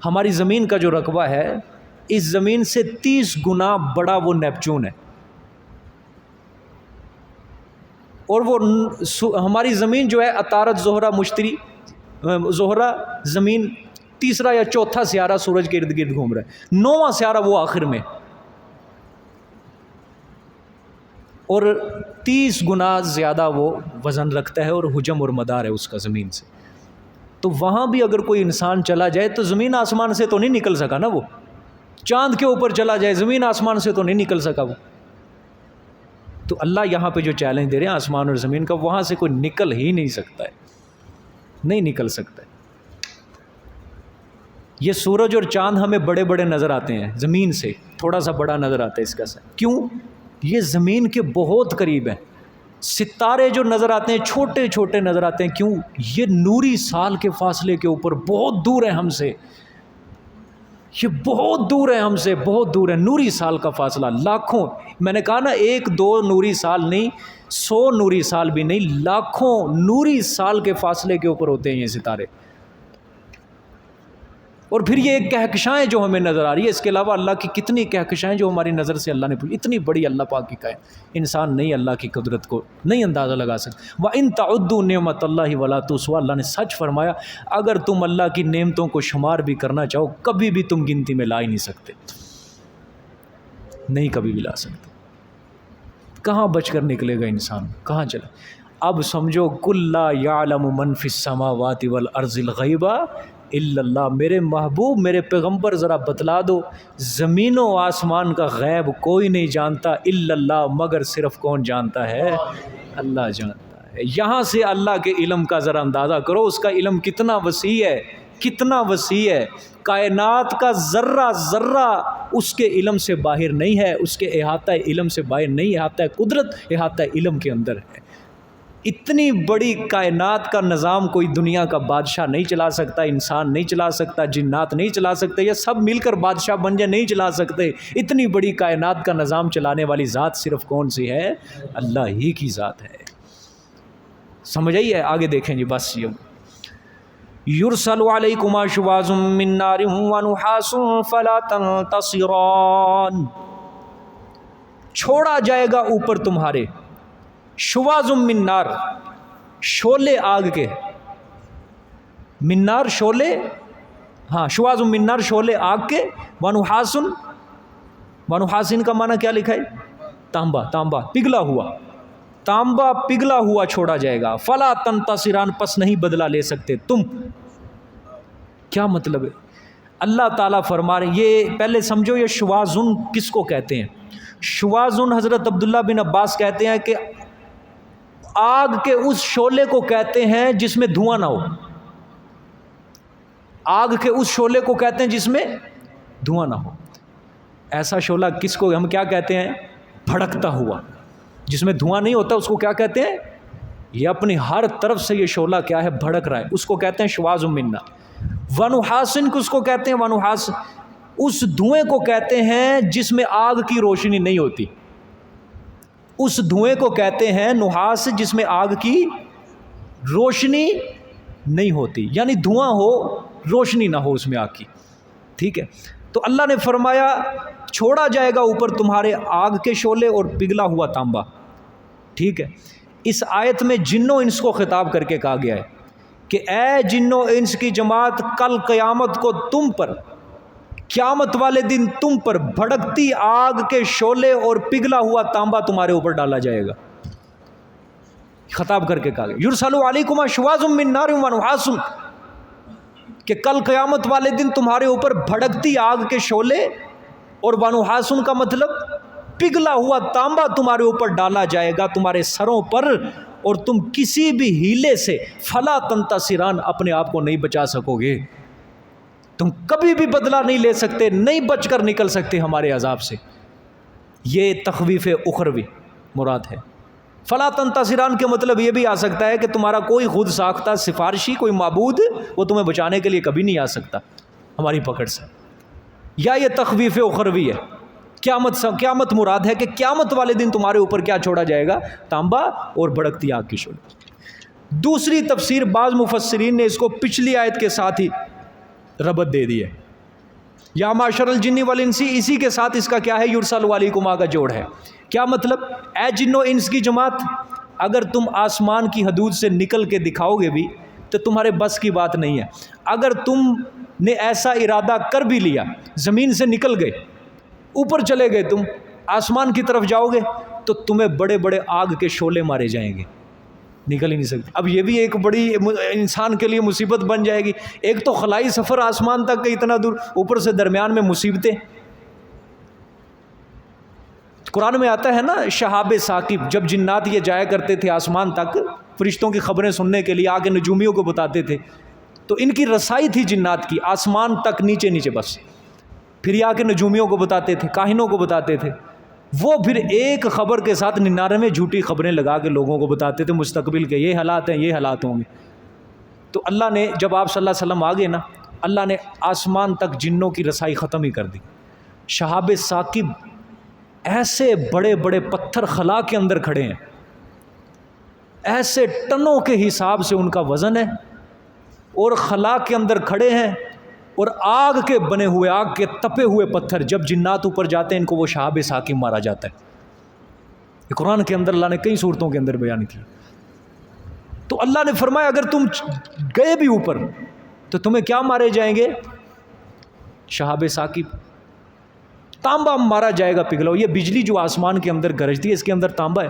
ہماری زمین کا جو رقبہ ہے اس زمین سے 30 گنا بڑا وہ نیپچون ہے. اور وہ ہماری زمین جو ہے عطارد، زہرہ، مشتری، زہرہ زمین تیسرا یا چوتھا سیارہ سورج کے ارد گرد گھوم رہا ہے. 9واں سیارہ وہ آخر میں، اور 30 گنا زیادہ وہ وزن رکھتا ہے اور حجم اور مدار ہے اس کا زمین سے. تو وہاں بھی اگر کوئی انسان چلا جائے تو زمین آسمان سے تو نہیں نکل سکا نا. وہ چاند کے اوپر چلا جائے زمین آسمان سے تو نہیں نکل سکا وہ. تو اللہ یہاں پہ جو چیلنج دے رہے ہیں آسمان اور زمین کا، وہاں سے کوئی نکل ہی نہیں سکتا ہے، نہیں نکل سکتا ہے. یہ سورج اور چاند ہمیں بڑے بڑے نظر آتے ہیں، زمین سے تھوڑا سا بڑا نظر آتا ہے اس کا سا. کیوں؟ یہ زمین کے بہت قریب ہیں. ستارے جو نظر آتے ہیں چھوٹے چھوٹے نظر آتے ہیں. کیوں؟ یہ نوری سال کے فاصلے کے اوپر بہت دور ہیں ہم سے. یہ بہت دور ہے ہم سے، بہت دور ہے. نوری سال کا فاصلہ، لاکھوں. میں نے کہا نا 1-2 نوری سال نہیں، 100 نوری سال بھی نہیں، لاکھوں نوری سال کے فاصلے کے اوپر ہوتے ہیں یہ ستارے. اور پھر یہ کہکشائیں جو ہمیں نظر آ رہی ہے، اس کے علاوہ اللہ کی کتنی کہکشائیں جو ہماری نظر سے اللہ نے پوچھی. اتنی بڑی اللہ پاک کی کائن، انسان نہیں اللہ کی قدرت کو نہیں اندازہ لگا سکتا. وَإِن تَعُدُّوا نِعْمَتَ اللَّهِ وَلَا تُحْصُوهَا. اللہ نے سچ فرمایا اگر تم اللہ کی نعمتوں کو شمار بھی کرنا چاہو کبھی بھی تم گنتی میں لا ہی نہیں سکتے، نہیں کبھی بھی لا سکتے. کہاں بچ کر نکلے گا انسان، کہاں چلا. اب سمجھو کُلْ لَا يَعْلَمُ مَنْ فِي السَّمَاوَاتِ وَالْأَرْضِ الْغَيْبَ الا اللہ. میرے محبوب، میرے پیغمبر ذرا بتلا دو زمین و آسمان کا غیب کوئی نہیں جانتا الا اللہ، مگر صرف کون جانتا ہے؟ اللہ جانتا ہے. یہاں سے اللہ کے علم کا ذرا اندازہ کرو، اس کا علم کتنا وسیع ہے، کتنا وسیع ہے. کائنات کا ذرہ ذرہ اس کے علم سے باہر نہیں ہے، اس کے احاطہ علم سے باہر نہیں. احاطہ قدرت، احاطہ علم کے اندر ہے. اتنی بڑی کائنات کا نظام کوئی دنیا کا بادشاہ نہیں چلا سکتا، انسان نہیں چلا سکتا، جنات نہیں چلا سکتے، یا سب مل کر بادشاہ بن جائے نہیں چلا سکتے. اتنی بڑی کائنات کا نظام چلانے والی ذات صرف کون سی ہے؟ اللہ ہی کی ذات ہے. سمجھ آئیے؟ آگے دیکھیں جی. بس یرسل علیکما شواظ من نار ونحاس فلا تنتصران. چھوڑا جائے گا اوپر تمہارے شواظ من نار، شعلے آگ کے. من نار شعلے، ہاں شواظ من نار شعلے آگ کے. ونحاسن، ونحاسن کا معنی کیا لکھا ہے؟ تانبا، تانبا پگھلا ہوا، تانبا پگھلا ہوا چھوڑا جائے گا. فلا تنتصران، پس نہیں بدلہ لے سکتے تم. کیا مطلب ہے؟ اللہ تعالیٰ فرما رہے ہیں، یہ پہلے سمجھو یہ شواظن کس کو کہتے ہیں. شواظن حضرت عبداللہ بن عباس کہتے ہیں کہ آگ کے اس شعلے کو کہتے ہیں جس میں دھواں نہ ہو. آگ کے اس شعلے کو کہتے ہیں جس میں دھواں نہ ہو. ایسا شعلہ کس کو ہم کیا کہتے ہیں؟ بھڑکتا ہوا. جس میں دھواں نہیں ہوتا اس کو کیا کہتے ہیں؟ یہ اپنی ہر طرف سے یہ شعلہ کیا ہے؟ بھڑک رہا ہے، اس کو کہتے ہیں شواظ من نار. ونحاسن کس کو کہتے ہیں؟ ونحاس اس دھوئیں کو کہتے ہیں جس میں آگ کی روشنی نہیں ہوتی. اس دھوئیں کو کہتے ہیں نحاس جس میں آگ کی روشنی نہیں ہوتی، یعنی دھواں ہو روشنی نہ ہو اس میں آگ کی. ٹھیک ہے. تو اللہ نے فرمایا چھوڑا جائے گا اوپر تمہارے آگ کے شعلے اور پگھلا ہوا تانبا. ٹھیک ہے. اس آیت میں جنوں انس کو خطاب کر کے کہا گیا ہے کہ اے جنوں انس کی جماعت، کل قیامت کو تم پر قیامت والے دن تم پر بھڑکتی آگ کے شعلے اور پگھلا ہوا تانبا تمہارے اوپر ڈالا جائے گا. خطاب کر کے کہا گیا یرسل علیکم شواظ من نار ونحاس، کہ کل قیامت والے دن تمہارے اوپر بھڑکتی آگ کے شعلے اور ونحاسن کا مطلب پگھلا ہوا تانبا تمہارے اوپر ڈالا جائے گا تمہارے سروں پر، اور تم کسی بھی ہیلے سے فلا تنتصران اپنے آپ کو نہیں بچا سکو گے. تم کبھی بھی بدلہ نہیں لے سکتے، نہیں بچ کر نکل سکتے ہمارے عذاب سے. یہ تخویف اخروی مراد ہے. فلا تنتصران کے مطلب یہ بھی آ سکتا ہے کہ تمہارا کوئی خود ساختہ سفارشی کوئی معبود وہ تمہیں بچانے کے لیے کبھی نہیں آ سکتا ہماری پکڑ سے. یا یہ تخویف اخروی ہے. قیامت مراد ہے کہ قیامت والے دن تمہارے اوپر کیا چھوڑا جائے گا؟ تانبا اور بھڑکتی آگ کی شعلے. دوسری تفسیر بعض مفسرین نے اس کو پچھلی آیت کے ساتھ ہی ربط دے دی ہے. یا معشر الجن والانس، اسی کے ساتھ اس کا کیا ہے؟ یرسل علیکم کا جوڑ ہے. کیا مطلب؟ اے جن و انس کی جماعت، اگر تم آسمان کی حدود سے نکل کے دکھاؤ گے بھی تو تمہارے بس کی بات نہیں ہے. اگر تم نے ایسا ارادہ کر بھی لیا، زمین سے نکل گئے، اوپر چلے گئے، تم آسمان کی طرف جاؤ گے تو تمہیں بڑے بڑے آگ کے شعلے مارے جائیں گے، نکل ہی نہیں سکتے. اب یہ بھی ایک بڑی انسان کے لیے مصیبت بن جائے گی. ایک تو خلائی سفر آسمان تک کا اتنا دور، اوپر سے درمیان میں مصیبتیں. قرآن میں آتا ہے نا شہاب ثاقب، جب جنات یہ جایا کرتے تھے آسمان تک فرشتوں کی خبریں سننے کے لیے، آگے نجومیوں کو بتاتے تھے، تو ان کی رسائی تھی جنات کی آسمان تک نیچے نیچے بس. پھر یہ آگے نجومیوں کو بتاتے تھے، کاہنوں کو بتاتے تھے. وہ پھر ایک خبر کے ساتھ 99 جھوٹی خبریں لگا کے لوگوں کو بتاتے تھے مستقبل کے، یہ حالات ہیں، یہ حالات ہوں گے. تو اللہ نے جب آپ صلی اللہ علیہ وسلم آگے نا، اللہ نے آسمان تک جنوں کی رسائی ختم ہی کر دی. شہاب ثاقب ایسے بڑے بڑے پتھر خلا کے اندر کھڑے ہیں، ایسے ٹنوں کے حساب سے ان کا وزن ہے، اور خلا کے اندر کھڑے ہیں، اور آگ کے بنے ہوئے، آگ کے تپے ہوئے پتھر، جب جنات اوپر جاتے ہیں ان کو وہ شہاب ثاقب مارا جاتا ہے. یہ قرآن کے اندر اللہ نے کئی صورتوں کے اندر بیان کیا. تو اللہ نے فرمایا اگر تم گئے بھی اوپر تو تمہیں کیا مارے جائیں گے؟ شہاب ثاقب، تانبا مارا جائے گا پگھلا. یہ بجلی جو آسمان کے اندر گرجتی ہے اس کے اندر تانبا ہے.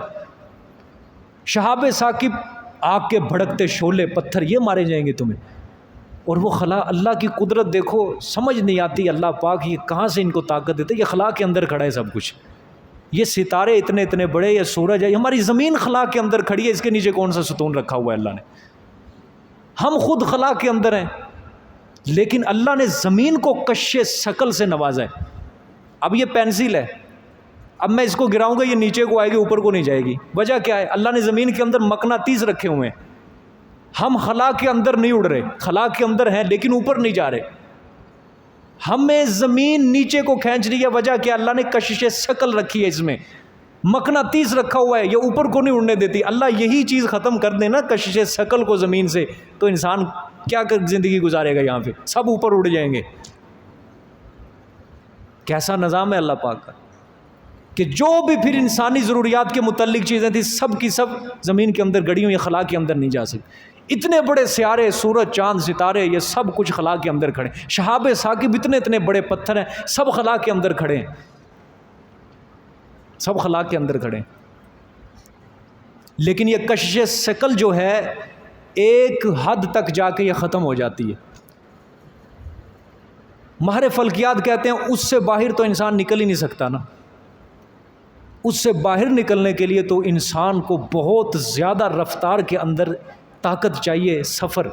شہاب ثاقب، آگ کے بھڑکتے شعلے پتھر، یہ مارے جائیں گے تمہیں. اور وہ خلا، اللہ کی قدرت دیکھو، سمجھ نہیں آتی اللہ پاک یہ کہاں سے ان کو طاقت دیتے. یہ خلا کے اندر کھڑا ہے سب کچھ. یہ ستارے اتنے اتنے بڑے، یہ سورج ہے، ہماری زمین خلا کے اندر کھڑی ہے، اس کے نیچے کون سا ستون رکھا ہوا ہے اللہ نے. ہم خود خلا کے اندر ہیں، لیکن اللہ نے زمین کو کش ثقل سے نوازا ہے. اب یہ پینسل ہے، اب میں اس کو گراؤں گا یہ نیچے کو آئے گی، اوپر کو نہیں جائے گی. وجہ کیا ہے؟ اللہ نے زمین کے اندر مقناطیس رکھے ہوئے ہیں. ہم خلا کے اندر نہیں اڑ رہے، خلا کے اندر ہیں لیکن اوپر نہیں جا رہے. ہمیں زمین نیچے کو کھینچ رہی ہے. وجہ کیا؟ اللہ نے کشش ثقل رکھی ہے، اس میں مقناطیس رکھا ہوا ہے، یہ اوپر کو نہیں اڑنے دیتی. اللہ یہی چیز ختم کر دے نا کشش ثقل کو زمین سے، تو انسان کیا زندگی گزارے گا یہاں پہ؟ سب اوپر اڑ جائیں گے. کیسا نظام ہے اللہ پاک کا کہ جو بھی پھر انسانی ضروریات کے متعلق چیزیں تھیں سب کی سب زمین کے اندر گڑی ہوئی، خلا کے اندر نہیں جا سکتی. اتنے بڑے سیارے، سورج، چاند، ستارے، یہ سب کچھ خلا کے اندر کھڑے. شہاب ثاقب، اتنے اتنے بڑے پتھر ہیں، سب خلا کے اندر کھڑے ہیں، سب خلا کے اندر کھڑے ہیں. لیکن یہ کشش ثقل جو ہے ایک حد تک جا کے یہ ختم ہو جاتی ہے. ماہر فلکیات کہتے ہیں اس سے باہر تو انسان نکل ہی نہیں سکتا نا. اس سے باہر نکلنے کے لیے تو انسان کو بہت زیادہ رفتار کے اندر طاقت چاہیے، سفر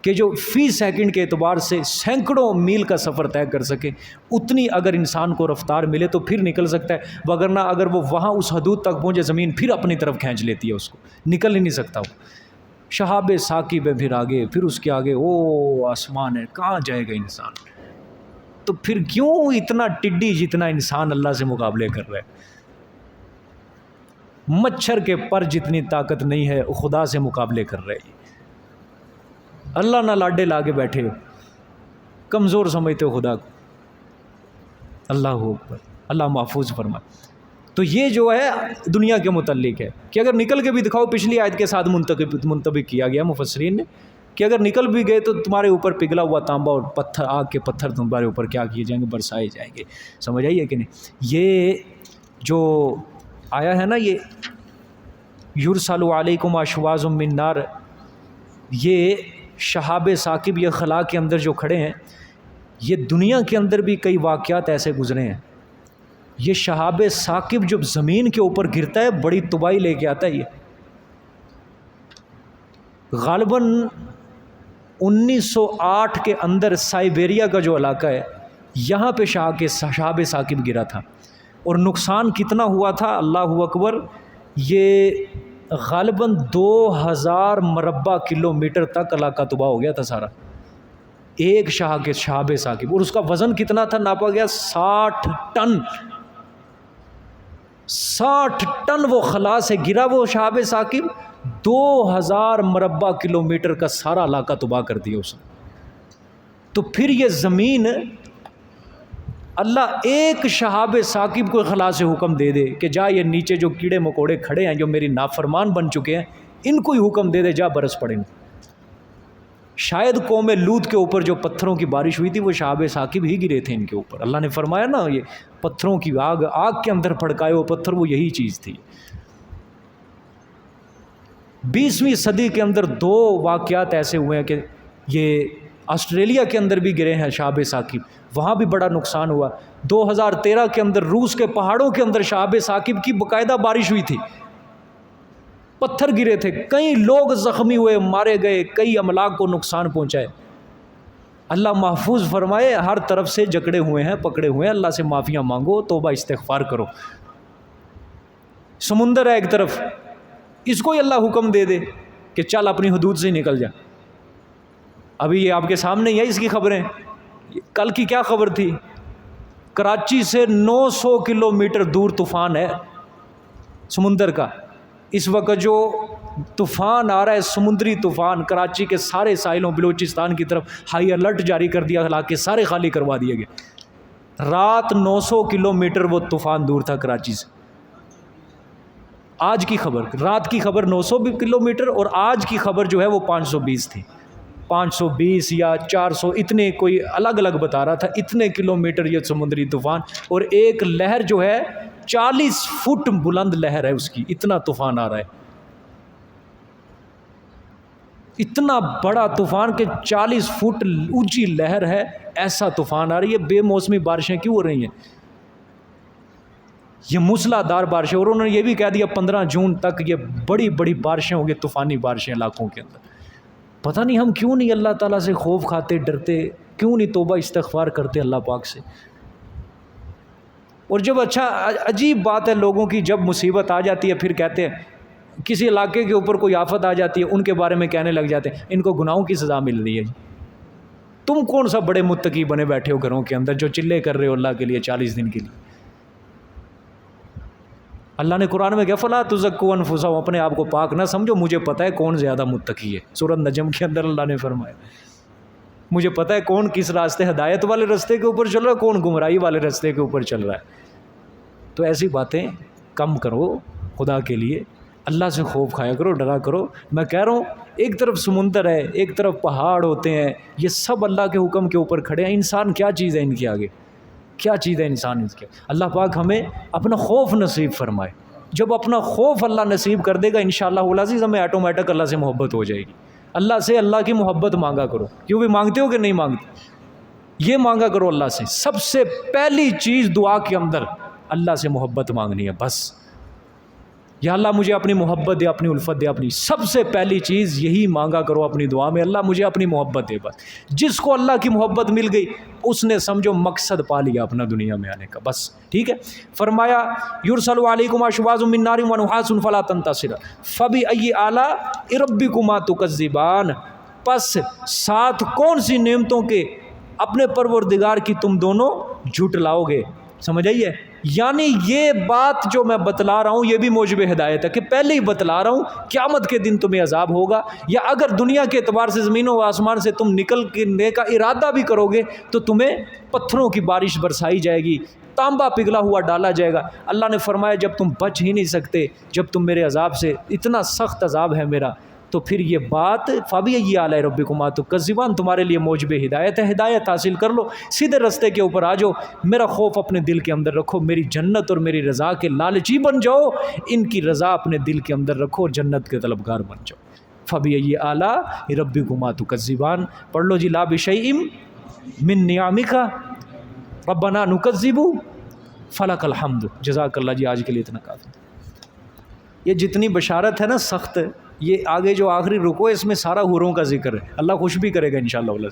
کہ جو فی سیکنڈ کے اعتبار سے سینکڑوں میل کا سفر طے کر سکے. اتنی اگر انسان کو رفتار ملے تو پھر نکل سکتا ہے، وگرنہ اگر وہ وہاں اس حدود تک پہنچے زمین پھر اپنی طرف کھینچ لیتی ہے، اس کو نکل ہی نہیں سکتا. وہ شہاب ثاقب ہے، پھر آگے، پھر اس کے آگے او آسمان ہے، کہاں جائے گا انسان؟ تو پھر کیوں اتنا ٹڈی جتنا انسان اللہ سے مقابلے کر رہا ہے؟ مچھر کے پر جتنی طاقت نہیں ہے خدا سے مقابلے کر رہے ہیں. اللہ نہ لاڈے لا کے بیٹھے ہو، کمزور سمجھتے ہو خدا کو. اللہ اکبر، اللہ محفوظ فرمائے. تو یہ جو ہے دنیا کے متعلق ہے کہ اگر نکل کے بھی دکھاؤ، پچھلی آیت کے ساتھ منطبق کیا گیا مفسرین نے کہ اگر نکل بھی گئے تو تمہارے اوپر پگھلا ہوا تانبا اور پتھر، آگ کے پتھر تمہارے اوپر کیا کیے جائیں گے؟ برسائے جائیں گے۔ سمجھ آئیے کہ نہیں؟ یہ جو آیا ہے نا، یہ یرسل علیکم اشواظ من نار، یہ شہاب ثاقب، یہ خلا کے اندر جو کھڑے ہیں، یہ دنیا کے اندر بھی کئی واقعات ایسے گزرے ہیں۔ یہ شہاب ثاقب جب زمین کے اوپر گرتا ہے بڑی تباہی لے کے آتا ہے۔ یہ غالباً 1908 کے اندر سائبیریا کا جو علاقہ ہے، یہاں پہ شہاب ثاقب گرا تھا، اور نقصان کتنا ہوا تھا، اللہ اکبر، یہ غالباً 2000 مربع کلومیٹر تک علاقہ تباہ ہو گیا تھا سارا، ایک شہاب ثاقب، اور اس کا وزن کتنا تھا ناپا گیا، 60 ٹن 60 ٹن وہ خلا سے گرا وہ شہاب ثاقب، 2000 مربع کلومیٹر کا سارا علاقہ تباہ کر دیا اس نے۔ تو پھر یہ زمین، اللہ ایک شہاب ثاقب کو خلا سے حکم دے دے کہ جا یہ نیچے جو کیڑے مکوڑے کھڑے ہیں جو میری نافرمان بن چکے ہیں، ان کو ہی حکم دے دے جا برس پڑیں۔ شاید قوم لوط کے اوپر جو پتھروں کی بارش ہوئی تھی وہ شہاب ثاقب ہی گرے تھے ان کے اوپر۔ اللہ نے فرمایا نا، یہ پتھروں کی آگ کے اندر پھڑکائے وہ پتھر، وہ یہی چیز تھی۔ 20ویں صدی کے اندر 2 واقعات ایسے ہوئے ہیں کہ یہ آسٹریلیا کے اندر بھی گرے ہیں شہاب ثاقب، وہاں بھی بڑا نقصان ہوا۔ 2013 کے اندر روس کے پہاڑوں کے اندر شہاب ثاقب کی باقاعدہ بارش ہوئی تھی، پتھر گرے تھے، کئی لوگ زخمی ہوئے، مارے گئے، کئی املاک کو نقصان پہنچائے۔ اللہ محفوظ فرمائے، ہر طرف سے جکڑے ہوئے ہیں، پکڑے ہوئے ہیں، اللہ سے معافیاں مانگو، توبہ استغفار کرو۔ سمندر ہے ایک طرف، اس کو ہی اللہ حکم دے دے کہ چل اپنی حدود سے نکل جا۔ ابھی یہ آپ کے سامنے ہی ہے اس کی خبریں، کل کی کیا خبر تھی، کراچی سے 900 کلومیٹر دور طوفان ہے سمندر کا، اس وقت جو طوفان آ رہا ہے، سمندری طوفان، کراچی کے سارے ساحلوں، بلوچستان کی طرف ہائی الرٹ جاری کر دیا، علاقے سارے خالی کروا دیے گئے۔ رات 900 کلومیٹر وہ طوفان دور تھا کراچی سے۔ آج کی خبر، رات کی خبر 900 کلومیٹر، اور آج کی خبر جو ہے وہ 520 تھی، 520 یا 400، اتنے کوئی الگ الگ بتا رہا تھا، اتنے کلومیٹر یہ سمندری طوفان، اور ایک لہر جو ہے 40 فٹ بلند لہر ہے اس کی، اتنا طوفان آ رہا ہے، اتنا بڑا طوفان کہ 40 فٹ اونچی لہر ہے، ایسا طوفان آ رہی ہے۔ بے موسمی بارشیں کیوں ہو رہی ہیں؟ یہ موسلا دھار بارشیں، اور انہوں نے یہ بھی کہہ دیا 15 جون تک یہ بڑی بڑی بارشیں ہوں گی، طوفانی بارشیں علاقوں کے اندر۔ پتہ نہیں ہم کیوں نہیں اللہ تعالیٰ سے خوف کھاتے، ڈرتے، کیوں نہیں توبہ استغفار کرتے اللہ پاک سے۔ اور جب عجیب بات ہے لوگوں کی، جب مصیبت آ جاتی ہے پھر کہتے ہیں، کسی علاقے کے اوپر کوئی آفت آ جاتی ہے ان کے بارے میں کہنے لگ جاتے ہیں ان کو گناہوں کی سزا مل رہی ہے۔ تم کون سا بڑے متقی بنے بیٹھے ہو گھروں کے اندر جو چلے کر رہے ہو اللہ کے لیے 40 دن کے لیے؟ اللہ نے قرآن میں کہا فلا تزکوا انفسکم، اپنے آپ کو پاک نہ سمجھو، مجھے پتہ ہے کون زیادہ متقی ہے۔ سورۃ نجم کے اندر اللہ نے فرمایا مجھے پتہ ہے کون کس راستے، ہدایت والے راستے کے اوپر چل رہا ہے، کون گمراہی والے راستے کے اوپر چل رہا ہے۔ تو ایسی باتیں کم کرو خدا کے لیے، اللہ سے خوف کھایا کرو، ڈرا کرو۔ میں کہہ رہا ہوں ایک طرف سمندر ہے، ایک طرف پہاڑ ہوتے ہیں، یہ سب اللہ کے حکم کے اوپر کھڑے ہیں، انسان کیا چیز ہے ان کے آگے؟ کیا چیز ہے انسان ان کے؟ اللہ پاک ہمیں اپنا خوف نصیب فرمائے۔ جب اپنا خوف اللہ نصیب کر دے گا انشاءاللہ العزیز، ہمیں آٹومیٹک اللہ سے محبت ہو جائے گی۔ اللہ سے اللہ کی محبت مانگا کرو، کیوں بھی مانگتے ہو کہ نہیں مانگتے؟ یہ مانگا کرو اللہ سے، سب سے پہلی چیز دعا کے اندر اللہ سے محبت مانگنی ہے بس۔ یا اللہ مجھے اپنی محبت دے، اپنی الفت دے، اپنی سب سے پہلی چیز یہی مانگا کرو اپنی دعا میں، اللہ مجھے اپنی محبت دے بس۔ جس کو اللہ کی محبت مل گئی اس نے سمجھو مقصد پا لیا اپنا دنیا میں آنے کا بس، ٹھیک ہے۔ فرمایا یرسل علیکم اشواظ من نار ونحاس فلا تنتصر فبأی آلاء ربکما تکذبان، پس ساتھ کون سی نعمتوں کے اپنے پروردگار کی تم دونوں جھٹلاؤ گے؟ سمجھ آئیے؟ یعنی یہ بات جو میں بتلا رہا ہوں یہ بھی موجب ہدایت ہے کہ پہلے ہی بتلا رہا ہوں قیامت کے دن تمہیں عذاب ہوگا، یا اگر دنیا کے اعتبار سے زمین و آسمان سے تم نکلنے کا ارادہ بھی کرو گے تو تمہیں پتھروں کی بارش برسائی جائے گی، تانبا پگھلا ہوا ڈالا جائے گا۔ اللہ نے فرمایا جب تم بچ ہی نہیں سکتے، جب تم میرے عذاب سے، اتنا سخت عذاب ہے میرا، تو پھر یہ بات فَبِأَيِّ آلَاءِ رَبِّكُمَا تُكَذِّبَانِ تمہارے لیے موجب ہدایت ہے، ہدایت حاصل کر لو، سیدھے رستے کے اوپر آ جاؤ، میرا خوف اپنے دل کے اندر رکھو، میری جنت اور میری رضا کے لالچی بن جاؤ، ان کی رضا اپنے دل کے اندر رکھو اور جنت کے طلبگار بن جاؤ۔ فَبِأَيِّ آلَاءِ رَبِّكُمَا تُكَذِّبَانِ پڑھ لو جی، لا بِشَيْءٍ مِّن نِعَمِكَ رَبَّنَا نُكَذِّبُ فَلَكَ الْحَمْدُ۔ جزاک اللہ جی، آج کے لیے اتنا کافی۔ یہ جتنی بشارت ہے نا سخت، یہ آگے جو آخری رکو ہے اس میں سارا حوروں کا ذکر ہے، اللہ خوش بھی کرے گا انشاءاللہ۔